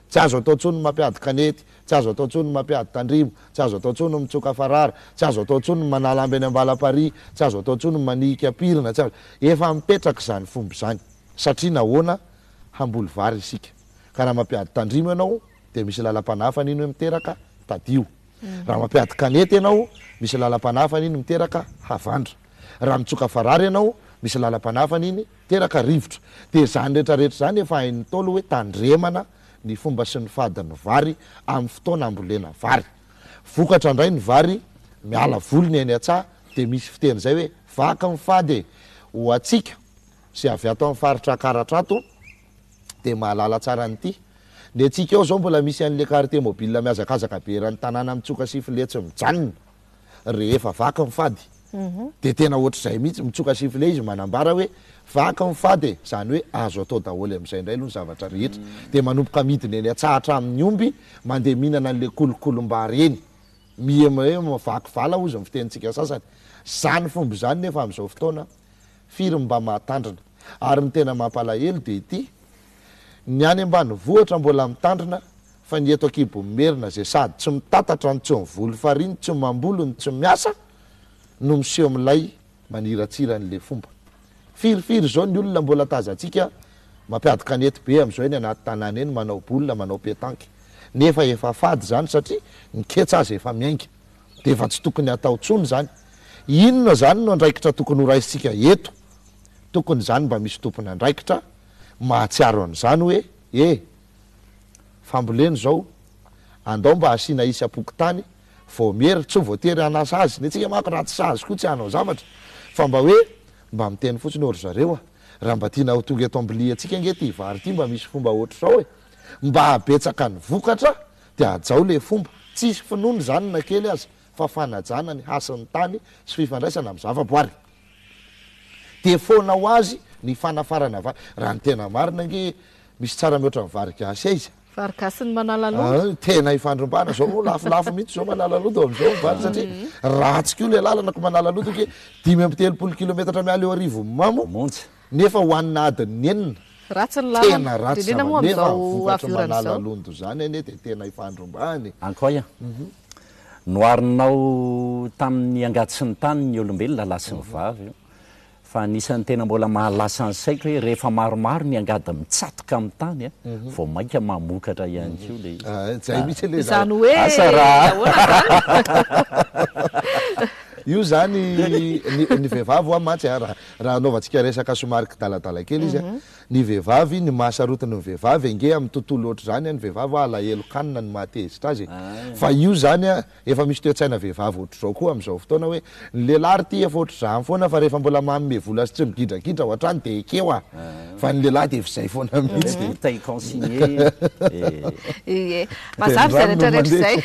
tsy azo atao tsony mampiady kanety tsy azo atao tsony mampiady tandrimo tsy azo atao tsony mitsoka farara tsy azo atao tsony manalamby eny ambalapari tsy azo atao tsony manika pirina tsy azo efa mipetraka zany fomba zany satria nahoana hamboly vary isika ka raha mampiady tandrimo ianao de misy lalam-panafany iny hoe miteraka tadio raha mampiady kanety ianao misy lalam-panafany iny miteraka havandra raha mitsoka farara ianao misy lalam-panafany iny teraka rivotra de zany rehetrarehetra zany efa hain'ny tolo hoe tandremana ny fomba sy ny fadiny vary amin'ny fotoana ambolena vary vokatra indray ny vary miala volony eny atsaha de misy fiteny zay hoe vaka mifady ho atsika sy avy ato amin'ny faritra karatrato de mahalala tsara nyity ny atsika eo zao mbola misy an'le quartier mobile miazakazaka be rany tanàna mitsoka sifiletsy mijanona rehefa vaka mifady de tena ohatr'izay mihitsy mitsoka sifile izy manambara hoe vaka mifady zany hoe azo atao daholy am'izay indray aloha ny zavatra rehetra de manomboka midiny eny atsahatra amin'ny omby mandeha mihinana an'le kolokolombary eny hoe mavaky vala ozy ny fitenitsika sasany zany fomba zany nefa am'izao fotoana firy mba mahatandrina ary ny tena mampalahelo de ity ny any ambany vohatra mbola mitandrina fa ny eto akibo merina zay sady tsy mitatatra ny tsy mivoly fariny tsy mambolony tsy miasa no miseho am'lay maniratsira n'le fomba firifiry zao ny olona mbola tazatsika mampiady kanety be am'izao eny anaty tanàna eny manao bolina manao petanky nefa efa fady zany satria niketsa azy efa miainga de efa tsy tokony atao tsony zany inona zany no andraikitra tokony ho raisitsika eto tokony zany mba misy tompony andraikitra mahatsiaro an'izany hoe famboleny zao andao mba asiana isy apoko tany voamery tsy voatery anasa azy netsika mako ratsy sazy koa tsy hanao zavatra fa mba hoe mba miteny fotsiny ory zareo raha mba tiana tonga eto ambili atsika nge ty vary ty mba misy fomba ohatr' zao mba abetsaka ny vokatra de ajao le fomba tsisy finono zany na kely azy fa fanajana ny hasan'ny tany sy fifandraisana amin'ny zavaboary de fonao azy ny fanafarana vary raha ny tena marina nge misy tsara mihoatra ny vary gasy izy varikasy ny manala loto tena ifandrombana zao lafilafo mihitsy zao manala loto am'izao vary satria ratsy kio le lalana ko manala loto ke 5 kilometatra miala eo arivo mamo nefa hoanina adiny enina ratsy ny tena ratsy nefa vokatra manala londo zany ane de tena ifandrombany ankoia noarinao tamin'ny angatsy ny tany ny olombelona lasy ny vavy fa nisan'ny tena mbola mahalasa ny saiko hoe rehefa maromaro ny angady mitsatoka amin'ny tany vao mainka mamokatra ihany kio le zay mihitsy le zany hoe io zany ny vehivavy a matsy raha anaovantsika resaka somariky daladala kely izy ny vehivavy ny mahasarotiny ny vehivavy ange amin'ny tontolo ohatr' zany ny vehivavy alahelo kanina ny mahatezitra azy fa io zany efa misy toetsaina vehivavy ohatr' zao koa am'izao fotoana hoe ny lehilahy ty efa ohatr' zany foana fa rehefa mbola manome vola sy tsy migidrakidra ohatrany de ekeo fa ny lehilahy de fizay foana mihitsy tay consigné mazavy zay rehetrarehetra zay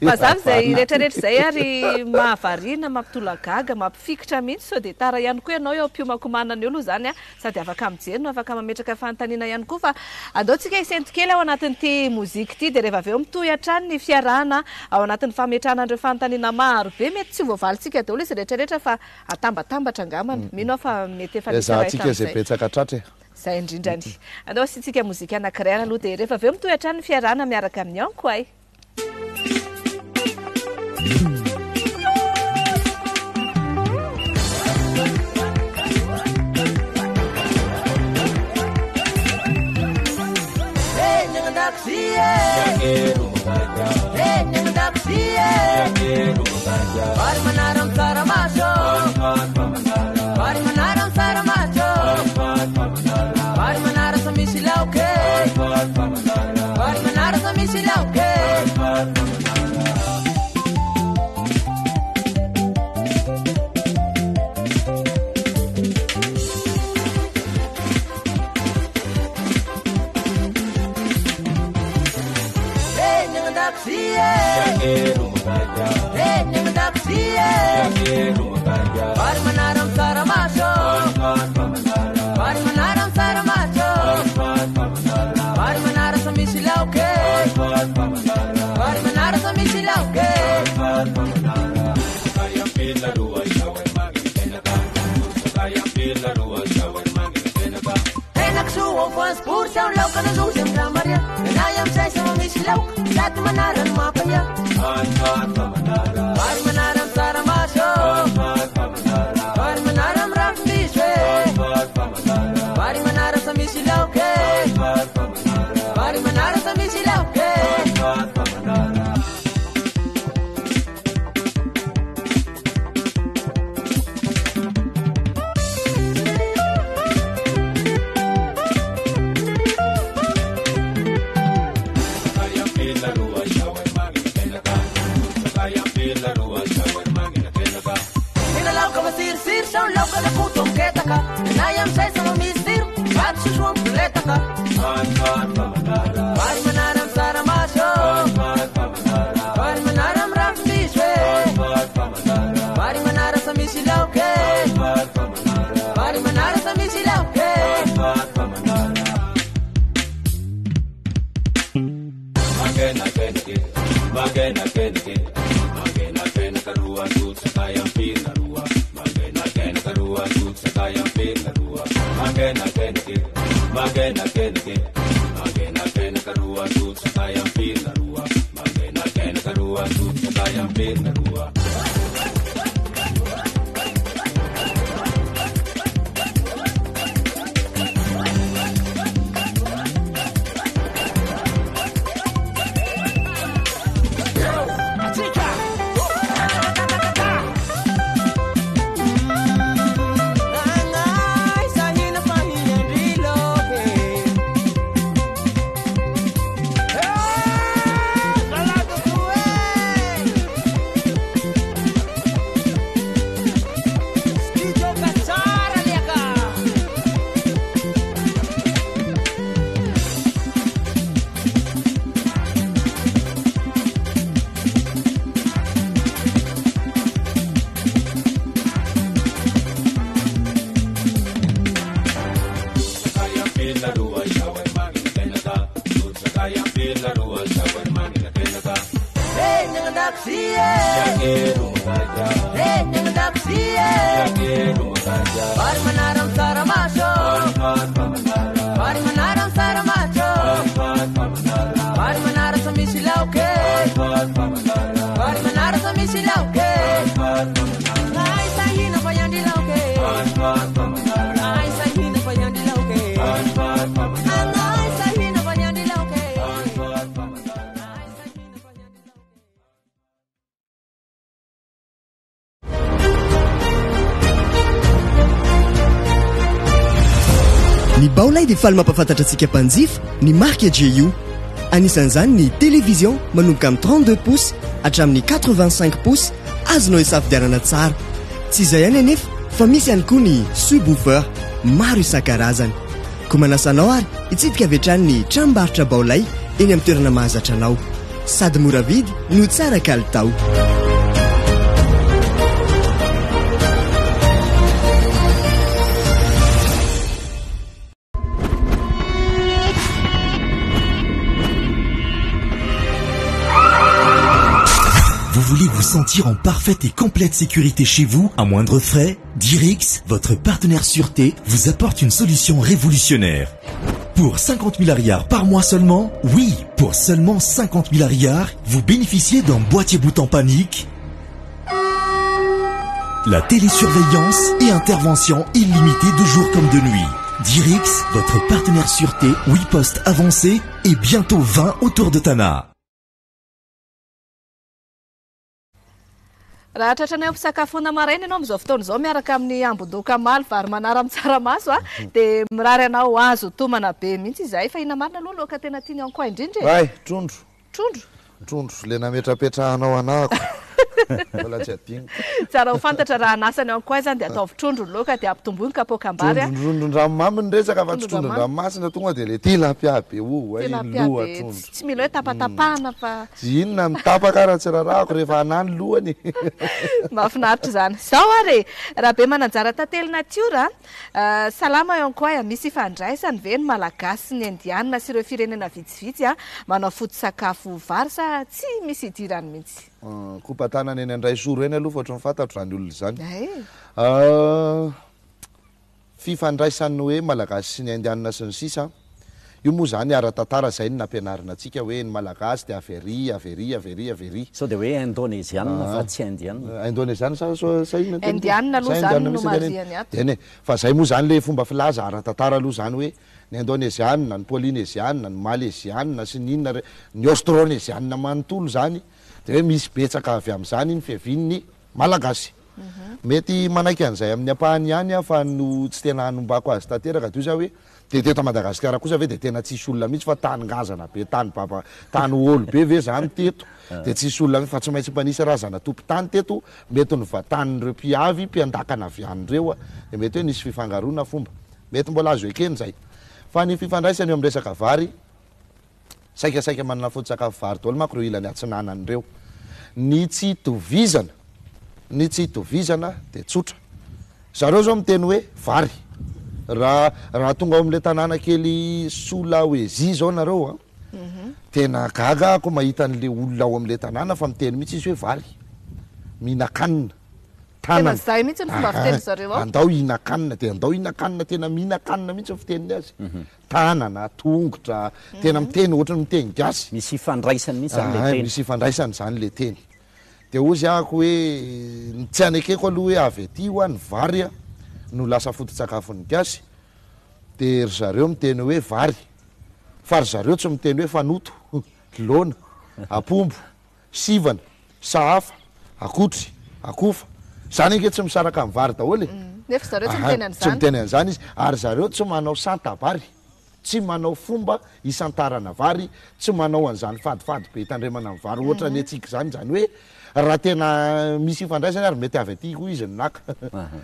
mazavy zay rehetrarehetra zay ary mahavarina mampitolagaga mampifikitra mihitsy so de tara ihany koa ianao eo am-piomakomanana eo aloha zany sady afaka mijery no afaka mametraka fanontaniana ihany koa fa adaontsika isento kely ao anatin'ity mozika ity de rehefa avy eo mitohy hatrany ny fiarahana ao anatin'ny fametrahana andreo fanontaniana maro be mety tsy voavalintsika daholo izy rehetrarehetra fa atambatambatra angamana mino aho fa mety efa zatsika zay betsaka tratra zay indrindrany andao sitsika mozika anankiray aloha de rehefa avy eo mitohy hatrany ny fiarahana miaraka amin'ny anko ay Bari manaram saramacho Bari manaram saramacho Bari manaram samisilauke Bari manaram samisilauke Bari manaram saramacho Bari manaram saramacho Bari manaram samisilauke Bari manaram samisilauke Kayam pila rua yawan magi tenaka Kayam pila rua yawan magi tenaka Tenak suo fans pur sound lauka na zusem dramaria Nayam say sama misilauk Sat manaram mapaya Bari manaram saramacho Bari manaram rafniswe Bari manaram samisilauke Bari manaram samisilauke Nayam say sama mistir Bat susuam puletaka Bari manaram saramacho Bari manaram rafniswe Bari manaram samisilauke Bari manaram samisilauke Magena kenke Magena kenke Magena kenke Rua tutsa kayam pina rua Magena kenke Rua tutsa kayam pina rua Magena kenke Magena kenke Magena kenke Rua tutsa kayam pina rua Magena kenke Rua tutsa kayam pina rua Ny baolay dia faly mampafantatra antsika mpanjifa ny marque GU. Anisan'izany ny télévision manomboka amin'ny 32 pouces hatramin'ny 85 pouces azonao hisafidianana tsara. Tsy izay ihany anefa fa misy ihany koa ny subwoofer maro isan-karazany. Ko manasanao ary hitsidika avy hatrany ny tranombarotra baolay eny amin'ny toerana mahazatra anao. Sady mora vidy no tsara kalitao. Vous voulez vous sentir en parfaite et complète sécurité chez vous, à moindre frais? Dirix, votre partenaire sûreté, vous apporte une solution révolutionnaire. Pour 50 000 arrières par mois seulement, oui, pour seulement 50 000 arrières, vous bénéficiez d'un boîtier boot en panique, la télésurveillance et intervention illimitée de jour comme de nuit. Dirix, votre partenaire sûreté, 8 postes avancés et bientôt 20 autour de Tana. Raha tratranay ampisakafoana maraina ianao amin'izao fotoana izao miaraka amin'ny ambodoka maly vary manara amin'ny tsaramaso dia mirary anao azo tomana be mihitsy izay fa ina marina aloha loaka tena tiany ankoa indrindra. Ay, trondro. Trondro. Trondro le nametrapetrahanao anako. Mbola tsy adino. Tsara ho fantatra raha anasany ankoa izany dia ataovy trondro loaka dia ampitomboiny kapokambary. Trondron-dranomamy ny resaka fa tsy trondron-dranomasina tonga dia le tilapia be ay loha trondro. Tsy mila hoe tapatapahana fa inona mitapaka raha tsy rarahako rehefa anany lohany. Mahafinaritra izany. Zao ary raha be mananjara tantely natiora salama eo ankoa misy ifandraisany ve ny malagasy ny indianina sy ireo firenena vitsivitsy manao foto-sakafo vary sa tsy misy idirany mihitsy. Kopatanana eny andray soro eny aloha fa ohatran'ny fantatro zany olona zany. Fifandraisan'ny hoe malagasy sy ny indianina sy ny sisa io moa zany ara-tantara zay ny nampianarina antsika hoe ny malagasy dia avery. So dia hoe indonesianina fa tsy indianina. Indonesianina sa inona? Indianina aloha zany no mariany ato. Eny fa zay moa zany le fomba filaza ara-tantara aloha zany hoe ny indonesianina, ny polynésianina, ny malésianina sy ny inona ny austronesianina manontolo zany dia hoe misy betsaka avy amin'izany ny fiavin'ny malagasy. Mety manaiky an'izay amin'ny ampahany ihany fa no tsy tena hanombako azy tanteraka toy za hoe dia teto Madagasikara kosa ve dia tena tsisy olona mihitsy fa tany ngazana be tany olo be ve zany teto dia tsisy olona fa tsy maintsy mpanisy razana tompo tany teto mety novatan'ireo mpiavy mpiandakana avy an'ireo dia mety hoe nisy fifangaroana fomba mety mbola azo ekeny zay fa ny fifandraisany eo amin'ny resaka vary saikasaika manana foto-sakafo vary tolo manko ireo ilany atsinanan'ireo ny tsy itovizana dia tsotra zareo zao miteny hoe vary raha tonga ao amin'ilay tanàna kely Sulawesi zao nareo tena gaga ako mahita an'ilay olona ao amin'ilay tanàna fa miteny mihitsy izy hoe vary mihinan-kanina tena zay mihitsy ny fomba fiteny zareo ao andao hihinan-kanina dia andao hihinan-kanina tena mihinan-kanina mihitsy ny fiteniny azy tanana tongotra tena miteny ohatrany miteny gasy misy ifandraisany mihitsy zany le teny. Misy ifandraisany zany le teny dia ozy ako hoe tsy anekeko aloha hoe avy aty ho any vary no lasa foto-tsakafon'ny gasy dia ry zareo miteny hoe vary fa ry zareo tsy miteny hoe fanoto lona apombo sivana sahafa akotry akofa zany anke tsy misaraka amin'ny vary daholo nefa zareo tsy miteny tsy miteny an'izany izy ary zareo tsy manao santabary tsy manao fomba isantarana vary tsy manao an'izany fadifady be hitandremana amin'ny vary ohatra ny atsika zany hoe raha tena misy ifandraisany ary mety avy aty koa izy ny naka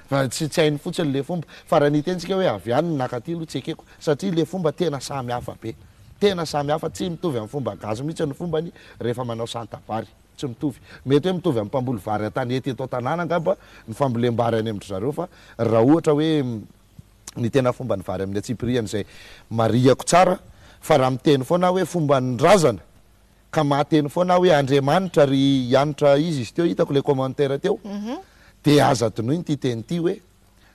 fa tsy hainy fotsiny le fomba fa raha nitentsika hoe avy any ny naka aty aloha tsy ekeko satria le fomba tena samy hafa be tena samy hafa tsy mitovy amin'ny fomba gazo mihitsy ny fombany rehefa manao santabary tsy mitovy mety hoe mitovy amin'ny mpamboly vary atany ety eto tanàna angamba ny fambolem-bary any amin'ny zareo fa raha ohatra hoe ny tena fomba ny vary amin'ny atsipiriany zay mariako tsara fa raha miteny foana hoe fomba ny razana ka mahateny foana hoe Andriamanitra ry hianitra izy teo hitako le commentaire teo de aza tonoiny ty teny ty hoe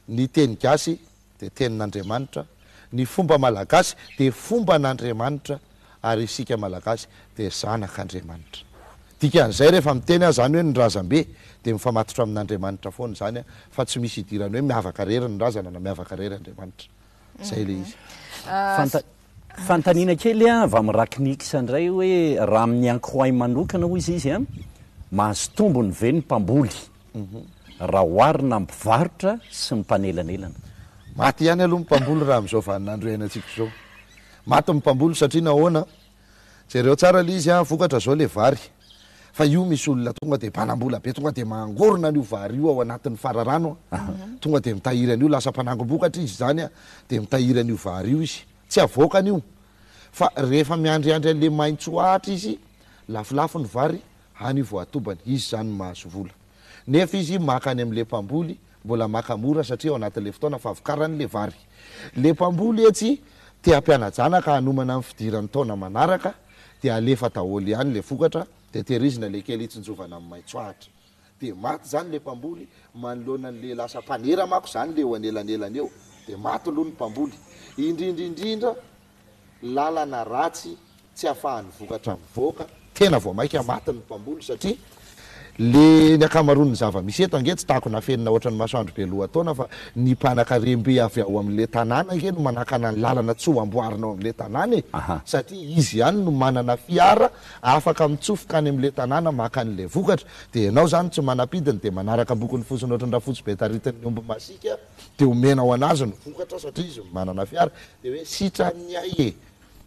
ny teny gasy de tenin'Andriamanitra, ny fomba malagasy de fomban'Andriamanitra ary isika malagasy de zanak'Andriamanitra. Dikan'izay rehefa miteny azy zany hoe ny razambe de mifamatotra amin'Andriamanitra foana zany fa tsy misy idirany hoe miavaka rery ny razana na miavaka rery Andriamanitra. Zay le izy. Fantaniana kely avy amin'ny rakiniksa indray hoe raha amin'ny ankroay manokana hoy izy mahazo tombony ve ny mpamboly raha oharina mpivarotra sy ny mpanelanelana. Maty ihany aloha mpamboly raha am'izao vaninandro iainantsika zao. Maty mpamboly satria nahoana jereo tsara le izy vokatra zao le vary fa io misy olona tonga de mpanambola be tonga de mangorona an'io vary io ao anatin'ny fararano tonga de mitahiry an'io lasa mpanangom-bokatra izy zany de mitahiry an'io vary io izy tsy avoaka an'io fa rehefa miandriandry an'le maintsoahatra izy lafilafo ny vary any vo atobany izy zany mahazo vola nefa izy makany am'le mpamboly mbola makamora satria ao anatin'le fotoana fa avokaran'le vary le mpamboly etsy te ampianajana ka hanomana amin'ny fidiran'ny taona manaraka de alefa daholo ihany le vokatra de tehirizina le kely itsinjovana amin'ny maintsoahatra de maty zany le mpamboly manoloana an'le lasa mpanera mako zany le ho anelanelana eo de maty aloha ny mpamboly indrindrindrindra lalana ratsy tsy ahafahany vokatra mivoaka tena vao maika maty ny mpamboly satria le ny akamaroan'ny zava-misy eto ange tsy tahako nafenina ohatrany masoandro be lohataona fa ny mpanan-karembe avy ao amin'le tanàna nge no manakana ny lalana tsy ho amboarinao amin'le tanàna e satria izy ihany no manana fiara afaka mitsofoka any amin'le tanàna maka an'le vokatra de ianao zany tsy manapidiny de manaraka ambokony fosiny ohatrany raha fotsy be taritany omby masika de omenao anazy ny vokatra satria izy manana fiara de hoe sitrany ay e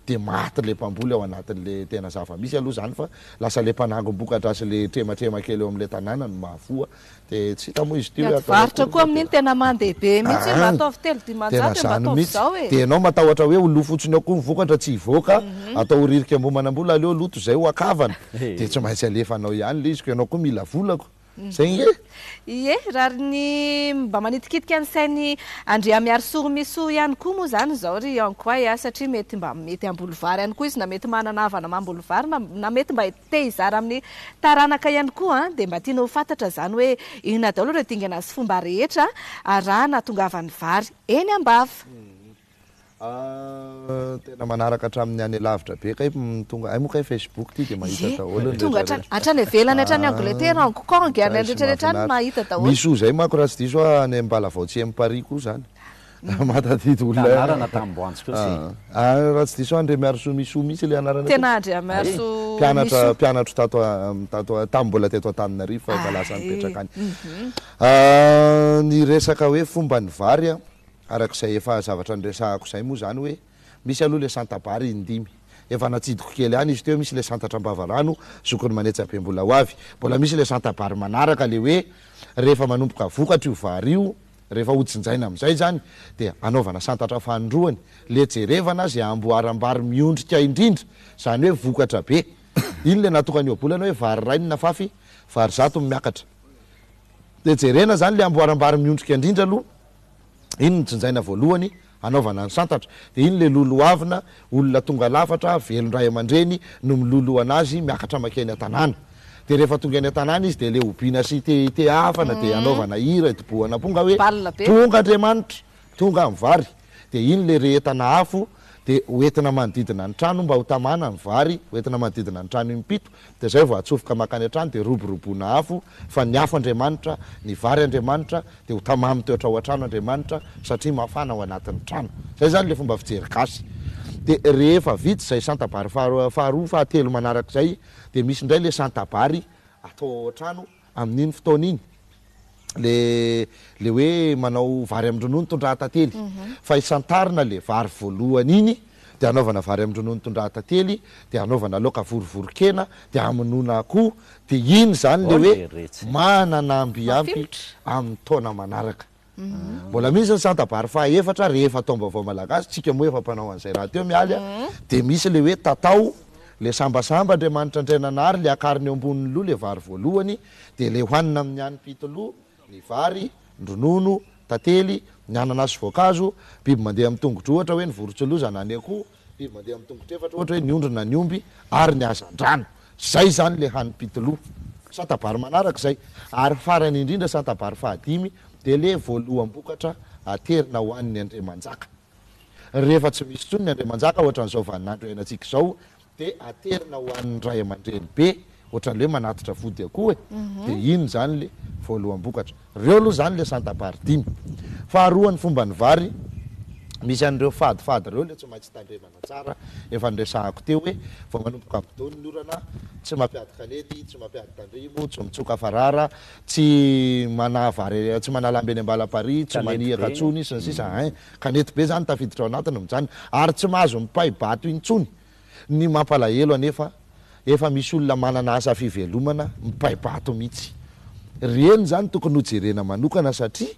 de maty le mpamboly ao anatin'le tena zava-misy aloha zany fa lasa le mpanangom-bokatra asy le trematrema kely eo amin'le tanàna no mahavoa de tsy hita moa izy ty varotra koa amin'iny tena mandehibe mihitsy mataovy telo dimanjato mataovy zao e de ianao matahotra hoe lo fotsiny ao koa vokatra tsy hivoaka atao ririka ambomanambola aleo loto zay ho akavana de tsy maintsy alefanao ihany le izy ko ianao koa mila volako zay nge ie raha ny mba manitikitika ny sainy andria miary soromiso ihany koa moa zany zao ry ankoay satria mety mba mety ambolo vary ihany koa izy na mety mananavana mambolo vary na mety mba te hizara amin'ny taranaka ihany koa de mba tiana ho fantatra zany hoe inona daholo re dingana azy fomba rehetra raha natongavany vary eny am-bava tena manaraka hatramin'ny any lavitra be kay tonga ay moka Facebook ty de mahita daholo tonga hatrany evelany hatrany Angleterre Hong-Kong any rehetrarehetra any mahita daholo misy o zay mako raha tsy diso any Mbalavaotsy amin'ny Paris koa zany matadidy olona anarana tamboantsy koa raha tsy diso andre miarso miso misy le anarana tena andre miarso pianatra tato tambola teto Antananarivo fa lasa nipetraka any ny resaka hoe fomba ny vary arak'izay efa zavatra nresahako zay moa zany hoe misy aloha le santabary indimy efa natsidiko kely any izy teo misy le santatra ambavarano zokony manetsabe mbola ho avy mbola misy le santabary manaraka le hoe rehefa manomboka vokatra io vary io rehefa hoditsinjaina am'izay zany de anaovana santatra fanindroany le jerevana zay amboarambary miondrika indrindra zany hoe vokatra be iny le natokany obolana hoe vary rainy na fafy vary zato miakatra de jerena zany le amboarambary miondrika indrindra aloha iny nitsinjaina voalohany anaovana ny santatra de iny le loloavina olona tonga lafatra velondray aman-dreny no milolo anazy miakatra makeny an-tanàna de rehefa tonga eny an-tanàna izy de le obina sy te afana de anaovana hira itoboana ponga hoe tonga Andriamanitra tonga amin'ny vary de iny le rehetana afo de hoentina manodidina ny trano mba ho tamana ny vary hoentina manodidina ny trano impito de zay vao atsofoka makany an-trano de roboroboana afo fa ny afo Andriamanitra ny vary Andriamanitra de ho tamamy toetra ao an-trano Andriamanitra satria mafana ao anatin'ny trano zay zany le fomba fijery gasy de rehefa vita zay santabary faharoa fahatelo manarak'izay de misy indray le santabary atao an-trano amin'iny fotoana iny le hoe manao vary amin-dronono tondraha-tantely fa isantarina le vary voalohany iny de anaovana vary amin-dronono tondraha-tantely de anaovana laoka vorovorokena de amonona akoho de iny zany le hoe manana ambiampy amin'ny taona manaraka mbola misy ny santabary fahaefatra rehefa taom-baovao malagasy tsika moa efa mpanao an'izay raha teo mialy de misy le hoe tatao le sambasamba Andriamanitra andrenanary le akariny eo amboniny loha le vary voalohany de le hoanina amin'ny any-pito loha ny vary ndronono tantely ny ananasy voankazo biby mandeha amin'ny tongotra ohatra hoe ny vorotsiloza na ny akoho biby mandeha amin'ny tongotra efatra ohatra hoe ny ondrona ny omby ary ny azandrano zay zany le hany-pitoloha satabary manaraka zay ary farany indrindra satabary fahadimy de le voaloam-bokatra aterina ho an'ny Andriamanjaka rehefa tsy misy tsony ny Andriamanjaka ohatran'izao vaninandro iainantsika zao de aterina ho an'ny ray aman-dreny be ohatran'le hoe manatitra vody akoho de iny zany le voaloam-bokatra reo aloha zany le satabary dimy faharoa ny fomba ny vary misy an'ireo fadifady reo le tsy maintsy tandremana tsara efa nresahako teo hoe vao manomboka ampidony ny orana tsy mampiady kanety tsy mampiady tandrimo tsy mitsoka farara tsy mana vary tsy mana lamby eny ambala-pary tsy maniaka tsony sy ny sisa kanety be zany tafiditra ao anatiny mijany ary tsy mahazo mipaibato intsony ny mampalahelo anefa efa misy olona manana asa fivelomana mipaibato mihitsy reny zany tokony hojerena manokana satria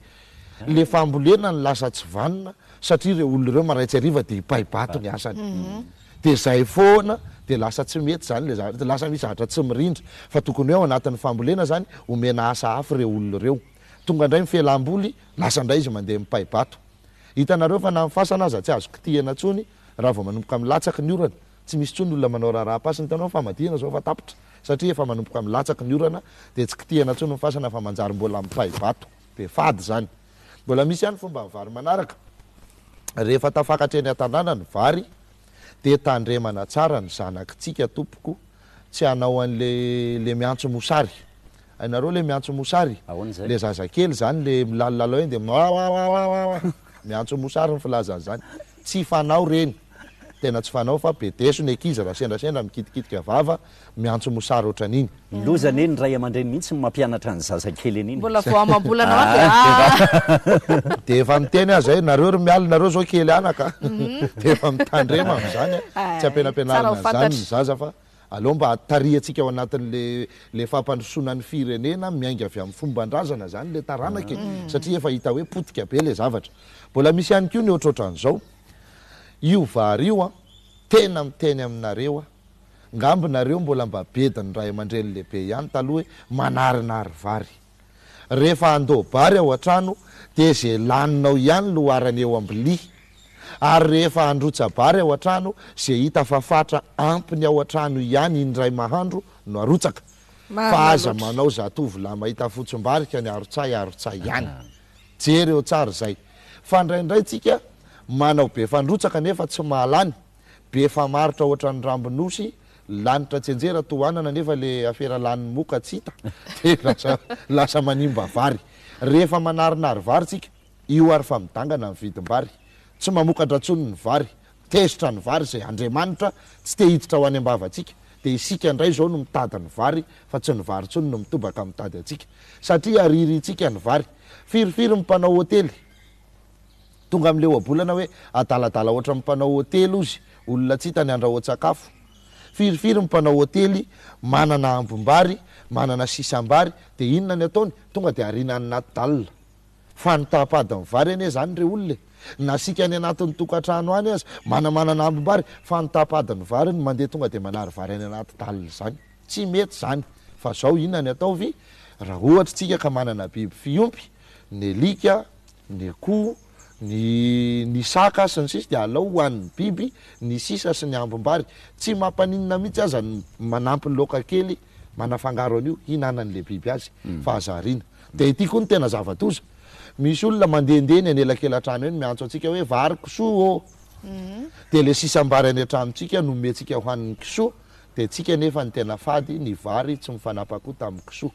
le fambolena ny lasa tsy vanina satria reo olona reo maraitsy ariva de ipaibato ny asany de zay foana de lasa tsy mety zany le zavatra lasa misy zavatra tsy mirindra fa tokony hoe ao anatin'ny fambolena zany omena asa hafa reo olona reo tonga indray mifelam-boly lasa indray izy mandeha mipaibato hitanareo fa na mifasana aza tsy azo kitihana tsony raha vao manomboka milatsaky ny orana tsy misy tsony olona manao raharahapasiny tanao famadihana zao fa tapitra satria efa manomboka milatsaky ny orana de tsy kitihana tsony mifasana fa manjary mbola mipaibato de fady zany mbola misy ihany fomba vary manaraka rehefa tafakatra eny an-tanàna ny vary de tandremana tsara ny zanakitsika tompoko tsy hanao an'le miantso mosary ainareo le miantso mosary le zazakely zany le milalilalao eny de miantso mosary ny filaza zany tsy fanao reny tena tsy fanao fa bedeso ny ekizy raha sendrasendra mikitikitika vava miantso mosary ohatran'iny lozany eny ray aman-dreny mihitsy mampianatra ny zazakely an'iny mbola vao amam-bolana de efa miteny azy ay nareo ry miala nareo zao kely anaka de efa mitandrema am'zany tsy ampenampenarina zany ny zaza fa aloha mba tariatsika ao anatin'le fampandrosona ny firenena miainga avy amin'ny fomban-drazana zany le taranaka satria efa hita hoe potika be le zavatra mbola misy ihany koa ny ohatrohatran'izao io vary io tena miteny aminareo ngambinareo mbola mba bediny ray aman-dreny lehibe ihany taloha hoe manarinary vary rehefa andobary ao an-trano de zay laninao ihany loharany eo ambili ary rehefa androtsabary ao an-trano zay hita fafatra ampiny ao an-trano ihany indray mahandro no arotsaka fa aza manao zatovolahy mahita fotsim-barika ny arotsay ihany jery eo tsara zay fa ndraindray tsika manao be fandrotsaka nefa tsy mahalany be famaritra ohatran'ny rambinosy lanitra tsenjera tohanana nefa le afera laniny moka tsy hita de lasa manimba vary rehefa manarinary vary tsika io ary fa midangana ny vidim-bary tsy mamokatra tsony ny vary tezitra ny vary zay Andriamanitra tsy te hiditra ho any ambavatsika de isika indray zao no mitady ny vary fa tsy ny vary tsony no mitobaka mitady atsika satria arirytsika ny vary firifiry mpanao hotely tonga am'le oabolana hoe adaladala ohatra mpanao hotely ozy olona tsy hitany andrahoan-tsakafo firifiry mpanao hotely manana ambombary manana sisambary de inona ny ataony tonga de arina any anaty dalina fa nitapady ny vary ane zany re olona nasika any anatin'ny tokantrano any azy manamanana ambombary fa nitapady ny vary ny mandeha tonga de manary vary any anaty dalina zany tsy mety zany fa zao inona ny ataovy raha ohatra tsika ka manana biby fiompy ny alika ny akoho ny saka sy ny sisa de alao hoan'ny biby ny sisa sy ny ambombary tsy mampaninina mihitsy aza manampy ny loka kely manafangaro an'io hinanan'le biby azy fa azarina de ity koa ny tena zavatoza misy olona mandehandehny any elakelatrano eny miantso atsika hoe vary kisoa de le sisambary any antranontsika nomentsika hoan'ny kisoa de tsika nefa ny tena fady ny vary tsy mifanapako tamin'ny kisoa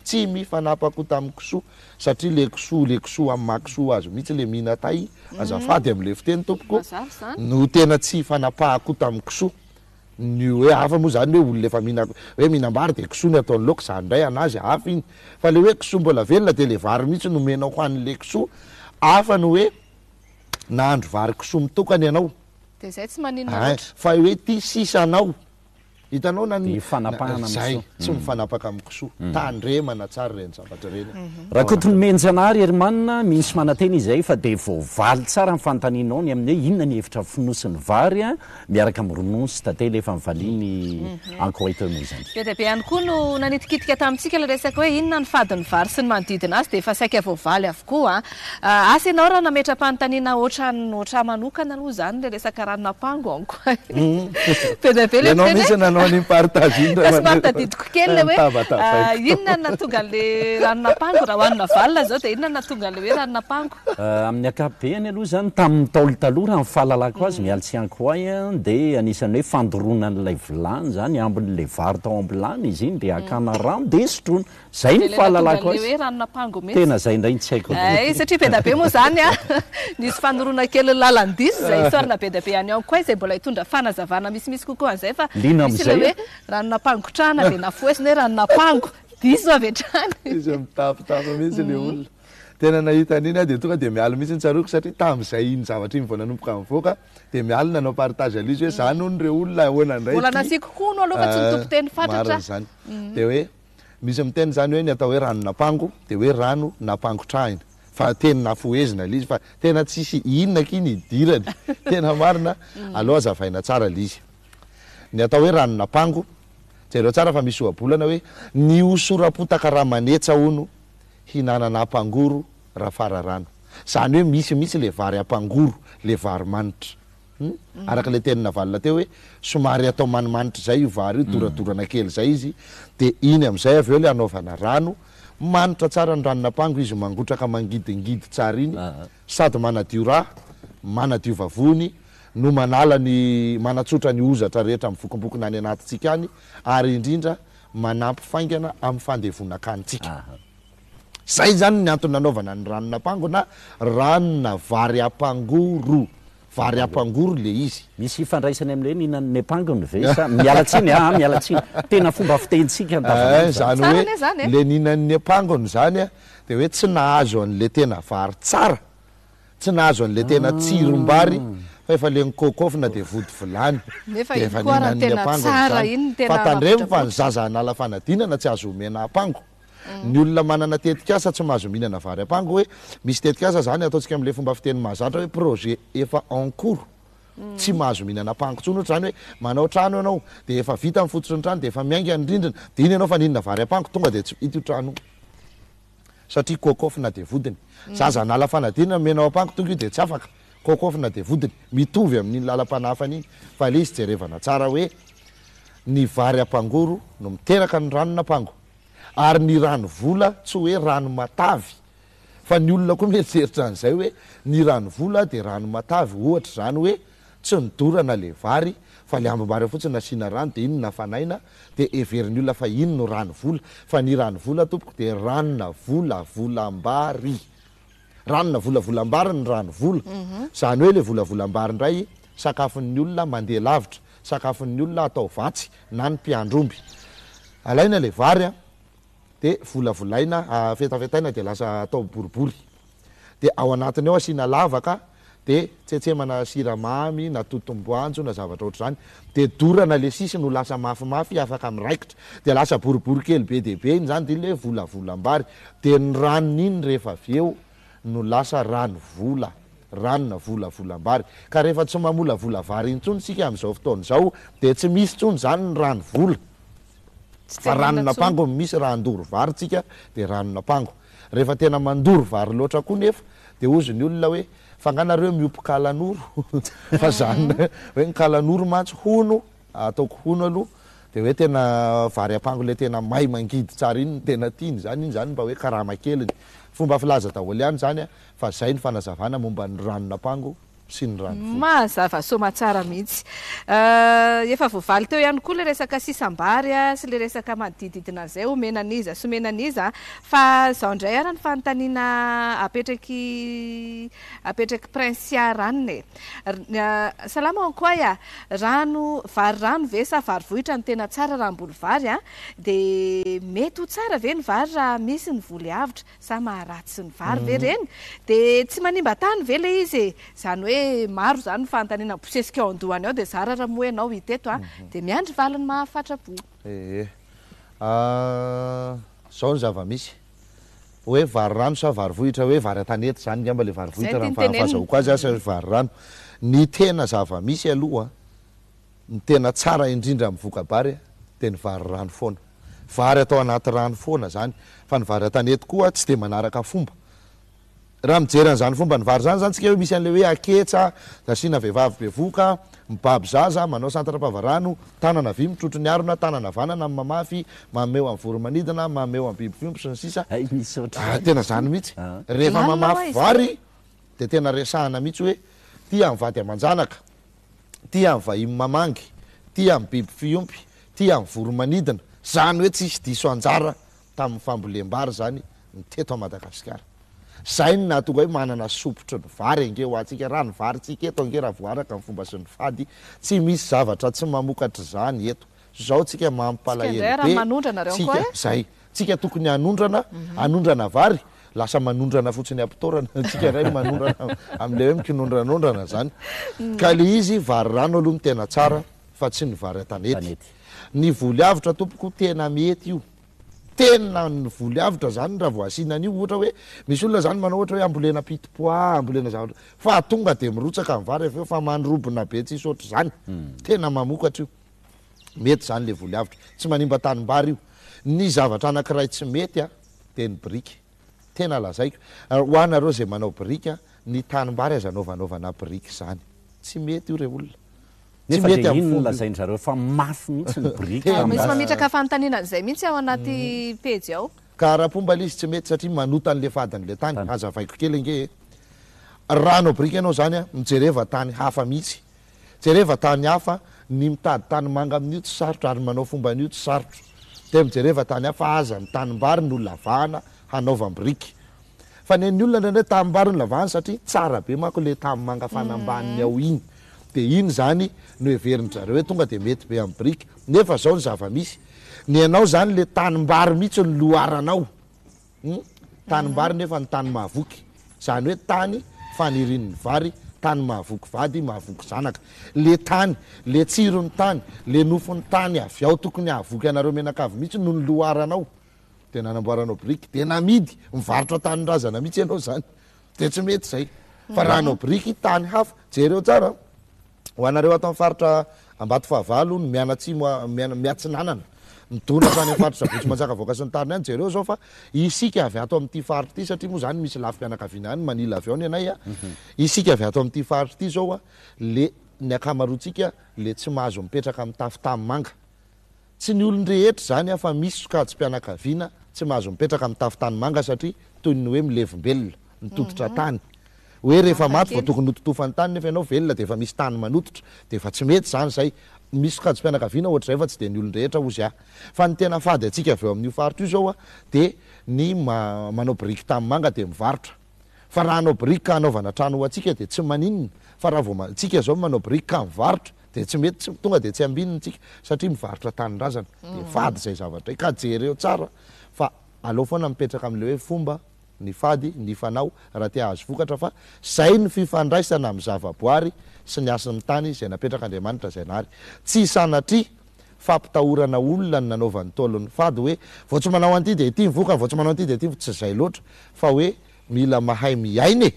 tsy mifanapako tamin'ny kisoa satria le kisoa amin'ny mahakisoa azo mihitsy le mihina tay azafady am'le fiteny tompoko no tena tsy fanapahako tamin'ny kisoa ny hoe hafa moa zany hoe olona efa hoe mihinambary de kisoa ny ataony loka zany ndray anazy hafa iny fa le hoe kisoa mbola velona de le vary mihitsy nomenao hoan'le kisoa hafa no hoe nahandro vary kisoa mitokany ianao de zay tsy maninona fa hoe ty sisanao hitanao fanapahana tsy mifanapaka amin'ny kisoa tandremana tsara reny zavatra reny raha kotony menjanary hermanina misy manateny izay fa de voavaly tsara nyfantaninao ny amin'ny hoe inona ny hevitra finosiny vary miaraka amin'ny ronono tately efa mivaliny ankoetemo zany be de be ihany koa no nanitikitika tamintsika le resaka hoe inona ny fadiny vary sy ny manodidina azy de efa saika voavaly avokoa asa ianao raha nametra-panontaniana oatra manokana aloha zany le resaka ranona pango anko be de be le manao any partage iny somary tadidiko kely le hoe inona natonga le ranon'ampango raha hoanina valina zao dia inona natonga le hoe ranon'ampango amin'ny akapobeany aloha zany tamin'ny taolo taloha raha ny fahalalako azy mialitsianko ahy dia anisan'ny hoe fandoronan'ilay vilany zany ambin'le vary tao ambylany izy iny dia akana rano dia sotroina zay ny fahalalako azy hoe ranon'ampango mihitsy tena zay indray tsy haiko satria be da be moa zany a nisy fanorona kely lalandiso zay sorina be da be any ao koa izay mbola hitondra fanazavana misimisy kokoa an'izay fa misy le hoe ranon'ampangotrana dia nafoesina hoe ranon'ampango diso avy hatrany izy mitafitafa mihitsy le olona tena nahita an'iny dia tonga dia miala mihitsy ny tsaroko satria tamin'izay iny zavatra iny vao nanomboka mivoaka dia miala nanao partage alizy hoe zany hono reo olona ahoana indray mbola nasiko hono aloha fa tsy nitoko teny fatratra zany dia hoe misy miteny zany hoe ny atao hoe ranon'ampango dia hoe rano nampangotrahina fa teny nafoezina lizy fa tena tsisy inona kiny idirany tena marina aloha zavaina tsara lizy ny atao hoe ranon'ampango jereo tsara fa misy ohabolana hoe ny osorapotaka raha manetsa hono hinanana ampangoro raha fara rano zany hoe misy mihitsy le vary ampangoro le vary manitra araka le tenina valina teo hoe somary atao manimanitra zay io vary io doradorana kely zay izy dia iny amin'izay avy eo le anaovana rano manitra tsara ny ranon'ampango izy mangotraka mangidingidy tsara iny sady manadio raha manadio vavony no manala ny manatsotra ny ozatra rehetra mivokombokona any anatintsika any ary indrindra manampy faingana amin'ny fandevonankanitsika zay zany ny antony nanaovana ny ranon'ampango na ranona vary ampangoro vary ampangoro le izy misy ifandraisany amin'le ninan'ny ampangony ve sa mialatsiny mialatsiny tena fomba fitentsika zany hoe le ninan'ny ampangony zany a dia hoe tsy nahazo an'le tena vary tsara tsy nahazo an'le tena tsirombary fa efa le nikokofina dia vody vilany dia efa ninan'ny ampangony zany fa tandremo fa ny zaza anala fanadinana tsy azo omena ampango ny olona manana tetikasa tsy mahazo mihinana vary ampango hoe misy tetikasa zany ataontsika amin'le fomba fiteny mahazatra hoe projet efa en cours tsy mahazo mihinana ampango tsony ohatra zany hoe manao trano ianao dia efa vita amin'ny fototra ny trano dia efa miainga ny rindrina dia iny ianao fa ninona vary ampango tonga dia tsy hita io trano satria kokofina dia vodiny zaza nala fanadinana menao ampango tonga io dia tsy afaka kokofina dia vodiny mitovy amin'iny lalam-panafany iny fa le izy jerevana tsara hoe ny vary ampangoro no miteraka ny ranon'ampango ary ny rano vola tsy hoe rano matavy fa ny olona koa mieritreritra an'izay hoe ny rano vola dia rano matavy ohatra zany hoe tsy nidorana le vary fa le ambambary fotsiny nasiana rano dia iny nafanaina dia everin'ny olona fa iny no rano vola fa ny rano vola tompoko dia ranona volavolam-bary ranona volavolam-bary ny rano vola zany hoe le volavolam-bary indray sakafon'ny olona mandeha lavitra sakafon'ny olona atao vatsy na ny mpiandromby alaina le vary a dia volavolaina fetafetaina dia lasa atao boribory dia ao anatiny ao asiana lavaka dia tsetsemana siramamy na totomboanjo na zavatra oatra zany dia dorana le sisy no lasa mafimafy afaka miraikitra dia lasa boribory kely be dia be iny zany dia le volavolam-bary dia ny ranon'iny rehefa avy eo no lasa rano vola ranona volavolam-bary ka rehefa tsy mamolavolavola vary iny tsony sika amin'izao fotoana izao dia tsy misy tsony zany ny rano vola fa ranon'ampango misy raha andoro vary tsika dia ranon'ampango rehefa tena mandoro vary loatra koa nefa dia ozy ny olona hoe fanganareo miopy kalanoro fa zany hoe ny kalanoro mantsy hono ataoko hono aloha dia hoe tena vary ampango le tena may mangidy tsara iny tena tiany zany iny zany mba hoe karama keliny fomba filaza daholo ihany zany a fa zay ny fanazavana momba ny ranon'ampango sy ny rano mazava soma tsara mihitsy efa voavaly teo ihany koa le resaka sisambary a sy le resaka manodididina zay omenaniza sy omenaniza fa zao indray ara ny fanontaniana apetraky prinsia ranony salama ankoa ya rano vary rano ve sa vary vohitra ny tena tsara raha mboly vary a dia mety ho tsara ve ny vary raha misy ny voly avitra sa maharatsy ny vary ve reny dia tsy manimba tany ve le izy zany hoe maro zany fanontaniana bosesika ao andohany ao dia zara raha moa ianao hiteto a dia miandry valiny mahafatra-po zao ny zava-misy hoe vary rano sa vary vohitra hoe vary atanety zany ngamba le vary vohitra raha fahazahoko azy asa vary rano ny tena zava-misy aloha ny tena tsara indrindra mivokabary dia ny vary rano foana vary atao anaty rano foana zany fa ny vary atanety koa tsy dia manaraka fomba raha mijery an'izany fomba ny vary zany tsika hoe misy an'le hoe aketsa zasiana vehivavy bevoka mibaby zaza manao santara-pavarano tanana vy mitrotro ny arona tanana vanana amin'ny mamafy mameo amin'ny voromanidina mameo amin'ny biby fiompy sy ny sisa tena zany mihitsy rehefa mamafy vary de tena resahana mihitsy hoe tia amin'ny vady aman-janaka tia amin'ny vahimy mamangy tia amin'ny biby fiompy tia amin'ny voromanidina zany hoe tsisy diso anjara tamin'ny fambolem-bary zany niteto a Madagasikara zay ny nahatonga hoe manana sopotry ny vary ange ho atsika raha ny vary tsika eto ange raha voaraka ny fomba sy ny fady tsy misy zavatra tsy mamokatra zany eto zao tsika mampalahelo zay tsika tokony anondrana vary lasa manondrana fotsiny ampitorana tsika ray manondrana am'le hoe mikinondranondrana zany ka le izy vary rano aloha ny tena tsara fa tsy ny vary atanety ny voly avitra tompoko tena mety io tena ny voly avitra zany raha vo asinan'io ohatra hoe misy olona zany manao ohatra hoe ambolena pitipoa ambolena zavatra fa tonga de mirotsaka ny vary aveo fa mandrobona be tsisy oatra zany tena mamokatra io mety zany le voly avitra tsy manimba tanimbary io ny zavatra anankiray tsy mety a de ny briky tena lazaiko ho anareo zay manao briky ny tanimbary aza anaovanaovana briky zany tsy mety io re olona nefa de ino lazain'zareo fa mafy mihitsy ny briky misy mametraka fanontaniana zay mihitsy ao anaty pejy ao ka raha-pomba le izy tsy mety satria manota an'le fadan'le tany azavaiko kely ange raha anao briky ianao zany a mijereva tany hafa mihitsy jereva tany hafa ny mitady tany manga amin'io tsy sarotra ary manao fomba an'io tsy sarotra de mijereva tany hafa aza ny tanimbary no lavahana hanaova briky fa ny olona ndraindray tanimbary no lavahana satria tsara be manko le tamy manga fanambaniny ao iny de iny zany no heverin'zareo hoe tonga de mety be amin'ny briky nefa zao ny zava-misy ny anao zany le tanimbary mihitsy ny loaranao tanimbary nefa ny tany mahavoky zany hoe tany fanirin'ny vary tany mahavoky vady mahavoky zanaka le tany le tsirony tany le nofony tany avy ao tokony ahavoky anareo menakavy mihitsy no ny loaranao de nanamboaranao briky de namidy mivarotra tanindrazana mihitsy ianao zany de tsy mety zay fa raha anao briky tany hafa jereo tsara ho anareo ato amin'ny faritra ambato fahavalo ny mianatsimo miatsinanana midona tany faritra Sabotsy Manjaka voaka sy ny tariny any jereo zao fa isika avy ato amin'ity faritra ity satria moa zany misy lafim-pianakaviana any manila avy ao ny anay a isika avy ato amin'ity faritra ity zao a le ny akamaroantsika le tsy mahazo mipetraka amin'ny tafitamy manga tsy ny olon-drehetra zany a fa misy sokajim-pianakaviana tsy mahazo mipetraka amin'ny tafitany manga satria toy ny hoe milevimbelona nitototra tany hoe rehefa maty vao tokony nototofany tany nefa ianao velona de efa misy tany manototra de efa tsy mety zany zay misy sokajim-pianakaviana ohatr'zay fa tsy de ny olon-drehetra ozy a fa ny tena fady atsika avy eo amin'io faritra io zao a de ny manao briky tamy manga de mivarotra fa raha anao briky ka anaovana trano ho atsika de tsy maninona fa raha vao tsika zao manao briky ka mivarotra de tsy mety tonga de tsy ambinina tsika satria mivarotra tanindrazana de fady zay zavatra ka jereo tsara fa aleo foana mipetraka am'le hoe fomba ny fady ny fanao raha tia azo vokatra fa zay ny fifandraisana amin'ny zavaboary sy ny asan'ny tany zay napetraka Andriamanitra zay nahary tsy sanatria fampitahorana olona ny nanaovan'ny tolon'ny fady hoe vao tsy manao an'ity de ity mivoka vao tsy manao an'ity de ity tsy zay loatra fa hoe mila mahay miaina e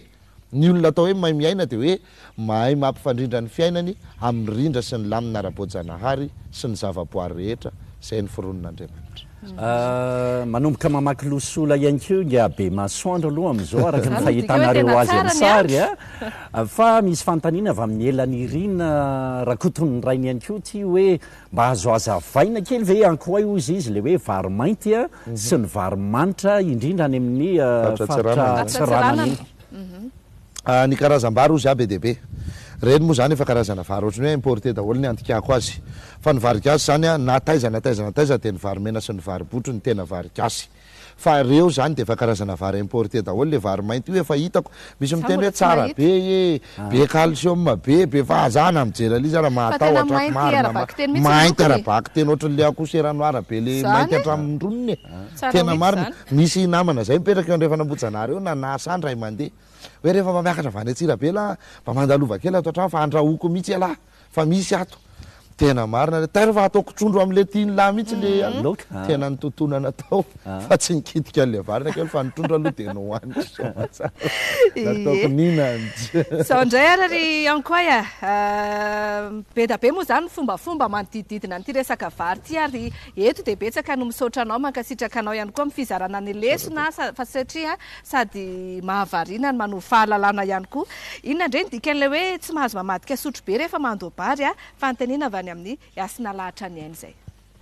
ny olona atao hoe mahay miaina de hoe mahay mampifandrindra ny fiainany amin'ny rindra sy ny lamina ara-boajanahary sy ny zavaboary rehetra zay ny fironon'Andriamanitra manomboka mamaky losola ihany keo nga be masoandro aloha am'izao araka ny fahitanareo azy amin'ny sary a fa misy fanontaniana avy amin'ny elan'irina rakotony rainy ihany keo ty hoe mba azo azavaina kely ve ankoay ozy izy le hoe vary mainty a sy ny vary manitra indrindra any amin'ny faritra Tsirana iny ny karazam-bary ozy aby dehibe reny moa zany efa karazana vary ohatrany hoe importé daholo ny antikako azy fa ny vary gasy zany a nataiza de ny vary mena sy ny vary botry ny tena vary gasy fa reo zany de efa karazana vary importé daholo le vary mainty io efa hitako misy miteny hoe tsara be be calcium be fahazana mijery alizy raha mahatao atraky marina mainty arabaky teny ohatran'le akoseranoara be le mainty hatramin'ny roniny tena marina misy namana zay mipetraka eo andrefa nambojanary eo nanasany ray mandeha hoe rehefa miakatra vany atsira be la mba mandalovakely ato atrano fa andrahoko mihitsy alahy fa misy ato tena marina le tarefa ataoko trondro am'le tiany lahy mihitsy le Loka. tena ny tontona natao fa tsy nikitika an'le varina kely fa ny trondro aloha de nohoanitra nataoko nina sao indray arary ankoya be da be moa zany fombafomba manodidididina nyity resaka vary ty ary eto de betsaka no misaotra anao mankasitraka anao ihany koa mifizarana ny lesona fa satria sady mahavariana ny manao fahalalana ihany koa inona indray ny dikan'le hoe tsy mahazo mamadika sotro be rehefa mandobary fa antenina avy any amin'ny asina lahatra ny ainy zay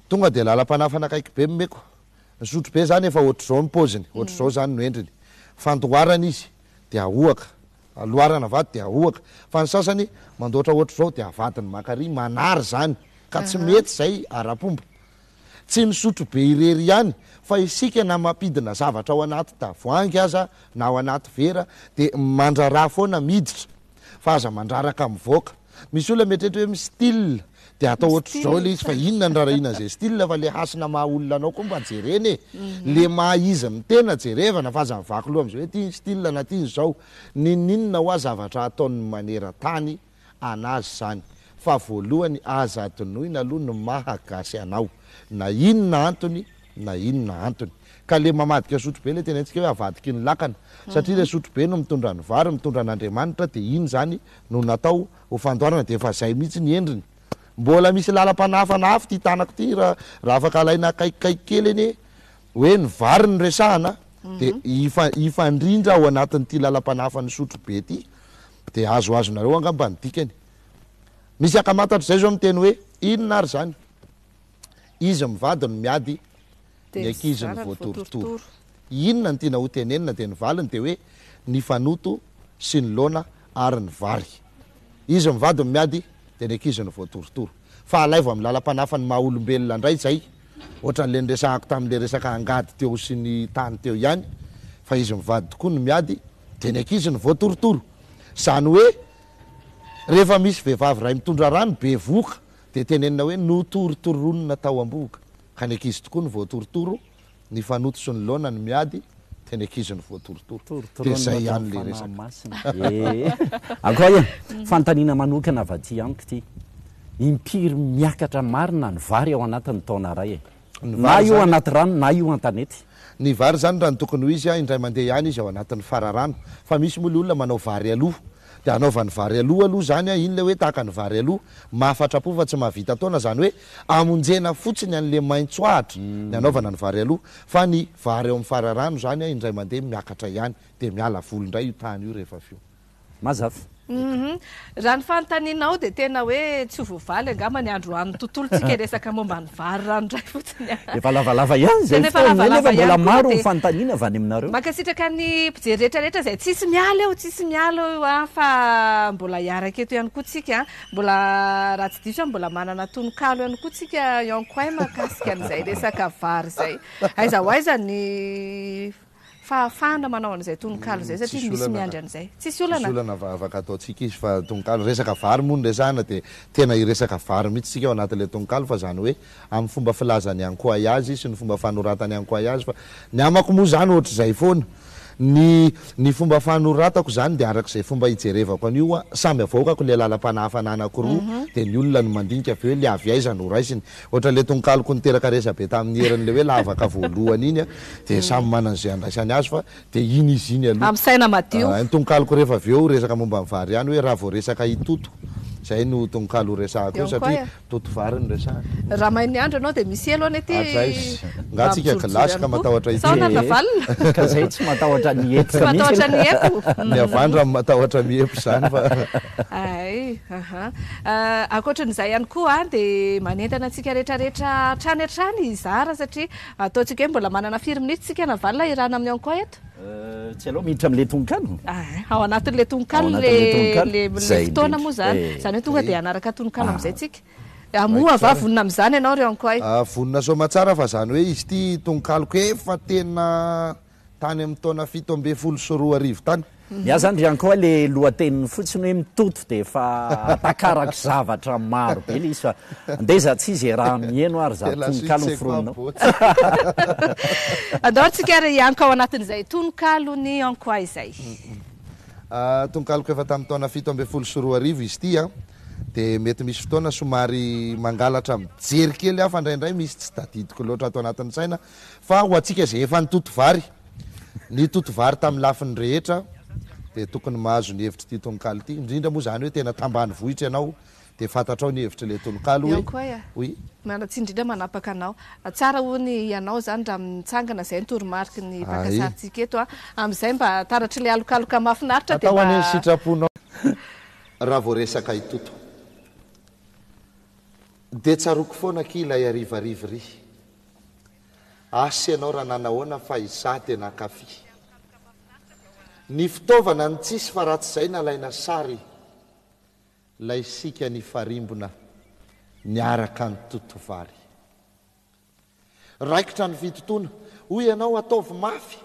tonga de lalam-panafana akaiky be meko ny sotro be zany efa ohatr'izao ny paoziny ohatr'izao zany no endriny fandoarana izy de ahoaka aloarana vato de ahoaka fa ny sasany mandoatra ohatr'izao de avadiny makary manary zany ka tsy mety zay ara-pomba tsy ny sotro be irery ihany fa isika na mampidina zavatra ao anaty tavoangy aza na ao anaty vera de mandraraha foana miditra fa aza mandraraka mivoaka misy olona metrehtra hoe mistyle de atao ohatr'izao le izy fa inona ny rarahina zay style fa le hasina maha olona anao koa mba jereny le mahizy mitena jerevana fa aza mivaky loha am'izay hoe tia style na tia zao ninninona ho a zavatra ataony manera-tany anazy zany fa voalohany aza adinoina aloha no mahagasy anao na inona antony na inona antony ka le mamadika sotro be le tena antsika hoe avadiky ny lakana satria le sotro be no mitondra ny vary mitondra an'Andriamanitra de iny zany no natao ho fandoarana de efa zay mihitsy ny endriny mbola misy lalam-panafana hafa ty tanako ty raha afaka alaina akaikikaiky kely eny hoe ny vary ny resahana de ifandrindra ao anatin'ity lalam-panafany sotro be ty de azoazonareo angamba ny dikany misy akamatatra zay zao miteny hoe inona ary zany izy mivady no miady ny ankizy ny voatorotoro inona ny tiana ho tenenina de ny valiny de hoe ny fanoto sy ny laona ary ny vary izy mivady no miady de ny ankizy ny voatorotoro fa alaivo amin'ny lalam-panafany maha olombelona indray zay ohatran'le nresahako tamin'le resaka angady teo sy ny tany teo ihany fa izy mivady tokoa no miady de ny ankizy ny voatorotoro zany hoe rehefa misy vehivavy ray mitondra rano be voka de tenenina hoe notorotororonina tao am-boka ka ny ankizy tokoa ny voatorotoro ny fanoto sy ny laona ny miady de ny ankizy ny voatorotoro de zay ihany le resaka akoa fantanina manokana avaty amiko ty impiry miakatra marina ny vary ao anatin'ny taona ray na io anaty rano na io an-tanety ny vary zany raha ny tokony ho izy indray mandeha ihany izy ao anatin'ny fararano fa misy moa le olona manao vary aloha de anaovany vary aloha aloha zany iny le hoe tahaka ny vary aloha mahafatrapo fa tsy mahavita taona zany hoe amonjena fotsiny an'le maintsoahatra ny anaovana ny vary aloha fa ny vary eo amin'ny fararano zany indray mandeha miakatra ihany de miala volo indray io tany io rehefa fio mazava raha ny fanontanianao de tena hoe tsy vovaly angamba ny androan'ny tontolo tsika resaka momba ny vary ranoray fotsiny efa lavalava ihany zay lavalava mbola maro ny fanontaniana avy any aminareo mankasitraka ny mpijery rehetrarehetra zay tsisy miala eo tsisy miala eo a fa mbola hiaraka eto ihany koa tsika mbola raha tsy diso mbola manana tononkalo ihany koa tsika iankoay makasika an'izay resaka vary zay aiza ho aiza ny fahafana manao an'izay tononkalo zay satria misy miandry an'izay tsisy olana afaka ataotsika izy fa tononkalo resaka vary moa ny resahana de tena iresaka vary mihitsy tsika ao anatin'le tononkalo fa zany hoe amin'ny fomba filazany ankoay azy sy ny fomba fanoratany ankoay azy fa ny amako moa zany ohatr'izay foana ny fomba fanoratako zany de arak'izay fomba hijerevako an'io samby avoakako le lalam-panafana anankiroa de ny olona no mandinika avy hoe le avy aiza no raisiny ohatra le tonkaloko niteraka resa be tamin'ny herin'le hoe lavaka voalohany iny de samy manan'izay andraisany azy fa de iny izy iny aloha amin'ny saina madio ny tonkaloko rehefa avy eo resaka momba ny vary ihany hoe raha vao resaka hitoto zay no tonkalo resahako eo satria toto vary ny resahany raha mainy andro anao de misy elo any ety ngatsika glasy ka matahotra valina ka zay tsy matahotra ny epo tsy matahotra ny epo ny avandra matahotra miepo zany fa ay ankoatran'izay ihany koa de manentana antsika rehetrarehetra trany atrany izara satria ataontsika hoe mbola manana firy minitsy tsika na valina irana amin'ny ankoa eto tsy aloha miditra am'le tononkalo ao anatin'le tononkalo le fotoana moa zany zany hoe tonga de anaraka tononkalo am'izay tsika amoa ava vonina am'izany ianao reo ankoay vonina soma tsara fa zany hoe izy ty tonkaloko efa tena tany amin'ny taona 17 tany ia zany ry ankoa le lohateniny fotsiny hoe mitoto de efa takarako zavatra maro be le izy fa andeza tsy izy raha mieno ary za tononkalo ny fironinao andao tsika ry anko ao anatin'izay tononkalo ny ankoa izay tonkaloko efa tamin'ny taona 17 izy ty dia mety misy fotoana somary mangalatra mijery kely hafa indraindray misy tsy tadidiko loatra ato anatin'ny saina fa ho antsika izay efa nytoto vary ny toto vary tamin'ny lafiny rehetra dia tokony mahazo ny hevitry ty tononkalo ty indrindra moa zany hoe tena tambany vohitra ianao dia fantatrao ny hevitry le tononkalo hoe tsy indrindra manapaka anao tsara hoy ianao zany raha mitsangana izay nytorimarika ny pakasaritsika eto amin'izay mba taratry le alokaloka mahafinaritra atao any sitraponao raha vao resaka itoto dia tsaroko foana kilay arivarivory asa ianao raha nanahoana fa iza tena akafi ny fitaovana ny tsisy fa ratsy izay nalaina sary lay sika ny farimbona niaraka ny totovary raikitra ny fitotoana hoy ianao ataovy mafy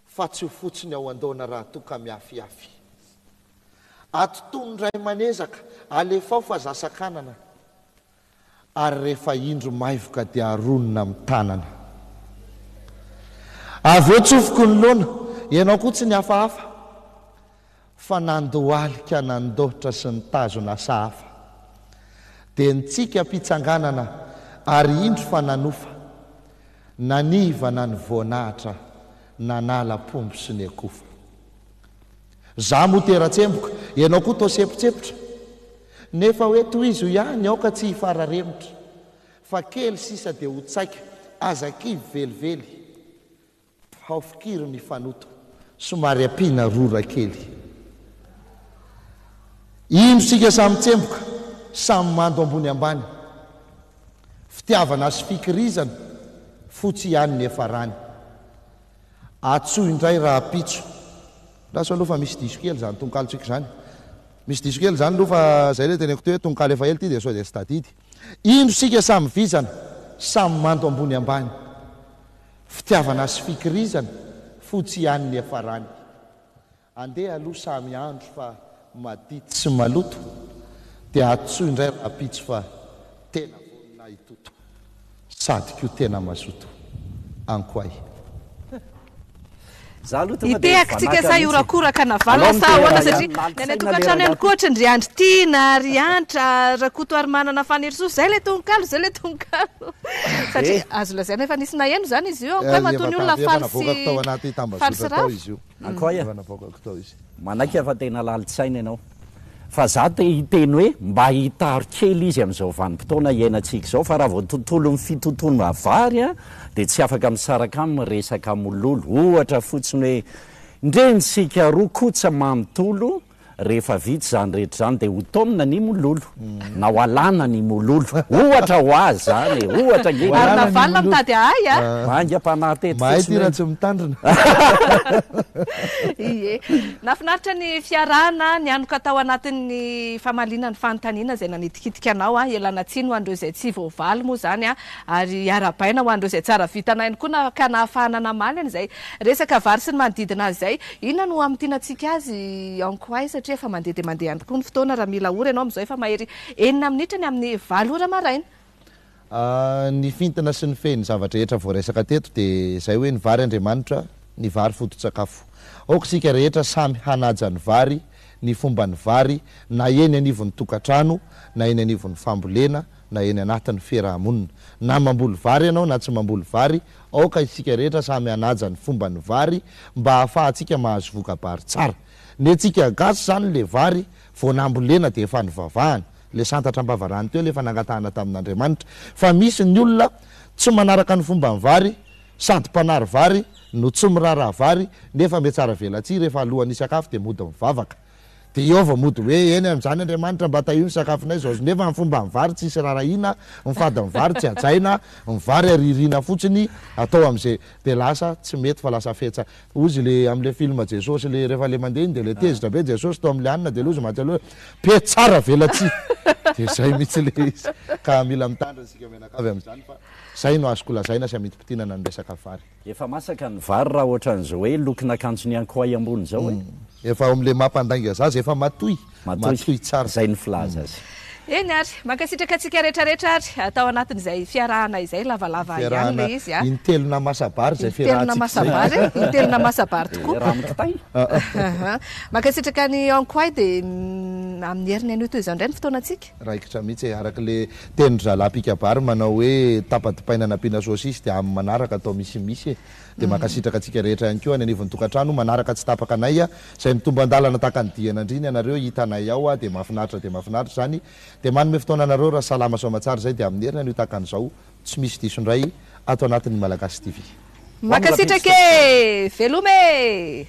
fa tsy ho fotsiny ao an-doana raha toka miafiafy atotony ray manezaka alefao fa zasakanana ary rehefa indro maivoka dia aronona amin'ny tanana avy eo tsofoko ny loana ianao koa tsy ny hafahafa fa nandohalika nandohitra sy ny tazona sahafa dia nitsika mpitsanganana ary indro fa nanofa nanivana ny voanahitra nanala pombo sy ny akofa za moteratsemboka ianao koa tao sepotsepotra nefa hoe toy izy ho ihany aoka tsy hifararemotra fa kely sisa dia ho tsaika azakivy velively haofikiry ny fanoto somary ampiana rora kely indrosika samy tsemboka samy mando ambony ambany fitiavana sy fikirizana fotsy ihany ny efa rany atsoa indray raha pitso raso aloha fa misy diso kely zany tononkalotsika zany misy diso kely zany aloha fa zay le teneko teo hoe tononkalo efa ely ty dia sao dia sy tadidy indrosika samy vizana samy mando ambony ambany fitiavana sy fikirizana fotsy ihany ny efa rany andeha aloha samy andro fa madity sy maloto dia atsoa indray raha pitso fa tena vonina itoto sady ko tena mazoto ankoay iteakitsika sa iorakoraka navalna sa hoana satria nany tokantrano ihany koatra ndry andry tiana ry antra rakoto ary manana fanerisoso zay le tononkalo zay le tononkalo satria azo lazaina efa nisy naheno zany izy io ankoay matony olona falsyrafo izy io ankoay manaiky efa tena lalitsaina ianao fa za te hiteny hoe mba hitaro kely izy amin'izao vanim-potoana iainantsika izao fa raha vao tontolo ny fitotono avary a dia tsy afaka misaraka amin'ny resaka mololo ohatra fotsiny hoe ndrenytsika roa kotsa manontolo rehefa vitsy zany rehetra zany dia ho tomina ny mololo na ho alana ny mololo ohatra ho azy zany ohatra ary navalina mitady ahay a mangam-panateto mahay ty raha tsy mitandrina ie nafinaritra ny fiarahana ny anoka tao anatin'ny famaliana ny fanontaniana izay nanitikitika anao a elana tsiny ho andreo izay tsy voavaly moa zany a ary arabaina ho andreo izay tsara vitanainy koa na ka nahafahana namaly any izay resaka vary sy ny manodidina azy izay inona no amitianantsika azy ankoay satria efa mandeha dia mandeha ihany koa ny fotoana raha mila ora ianao amin'izao efa mahery 9 minitra ny amin'ny 8 ora maraina ny fintana sy ny feny zavatra rehetra voaresaka teto dia izay hoe ny vary Andriamanitra ny vary foto-tsakafo aoka isika rehetra samy hanaja ny vary ny fomba ny vary na eny anivon'ny tokantrano na eny anivon'ny fambolena na eny anatin'ny fiarahamonina na mamboly vary ianao na tsy mamboly vary aoka isika rehetra samy hanaja ny fomba ny vary mba hahafahantsika mahazo voka-bary tsara ny antsika gasy zany le vary vao nambolena dia efa nyvavahana le santatra mbavarany teo lefa nangatahana tamin'Andriamanitra fa misy ny olona tsy manaraka ny fomba ny vary sady mpanary vary no tsy miraraha vary nefa me tsara velatsy rehefa alohan'ny sakafo dia mody mivavaka dia eo va mody hoe eny amin'izany Andriamanitra mba tahio ny sakafonay zao nefa ny fomba ny vary tsisy rarahina mifady ny vary tsy ajaina ny vary aririna fotsiny atao amin'izay dia lasa tsy mety fa lasa fetsa ozy le amin'le film Jesosy le rehefa le mandeha iny dia le tezitra be Jesosy tao amin'le anina dia lozy maty aloha pe tsara velatsy dia zay mitsy le izy ka mila mitandra sika menakavy amin'izany fa zay no azoko lazaina sy amidi-pitinana ny resaka vary efa masaka ny vary raha ohatran'izao hoe lokona akanjony ankoay ambony zao e efa amin'le mampandainga zazy efa matoy tsara zay ny filaza azy eny ary mankasitraka atsika rehetrarehetra ary atao anatin'izay fiarahana izay lavalava ihany le izy a intelona masabary zay fiarahantsika masabary intelona masabary tokoa raha mikitay mankasitraka ny ankoay dia amin'ny herin'ny anio toy izao indray ny fotoanantsika raikitra mihitsy araka le tenindry zalapikabary manao hoe tapatipainana ampiana sosisy dia amin'ny manaraka atao misimisy dia makasitraka atsika rehetra ihany koa any anivon'ny tokantrano manaraka tsy tapaka anay izay mitombo andalana tahaka ny diana andriny ianareo hitanay ao dia mahafinaritra zany dia manome fotoana anareo raha salama soamatsara zay dia amin'ny heriny anio tahaka an'izao tsy misy diso indray ato anatin'ny Malagasy TV. Makasitrake velome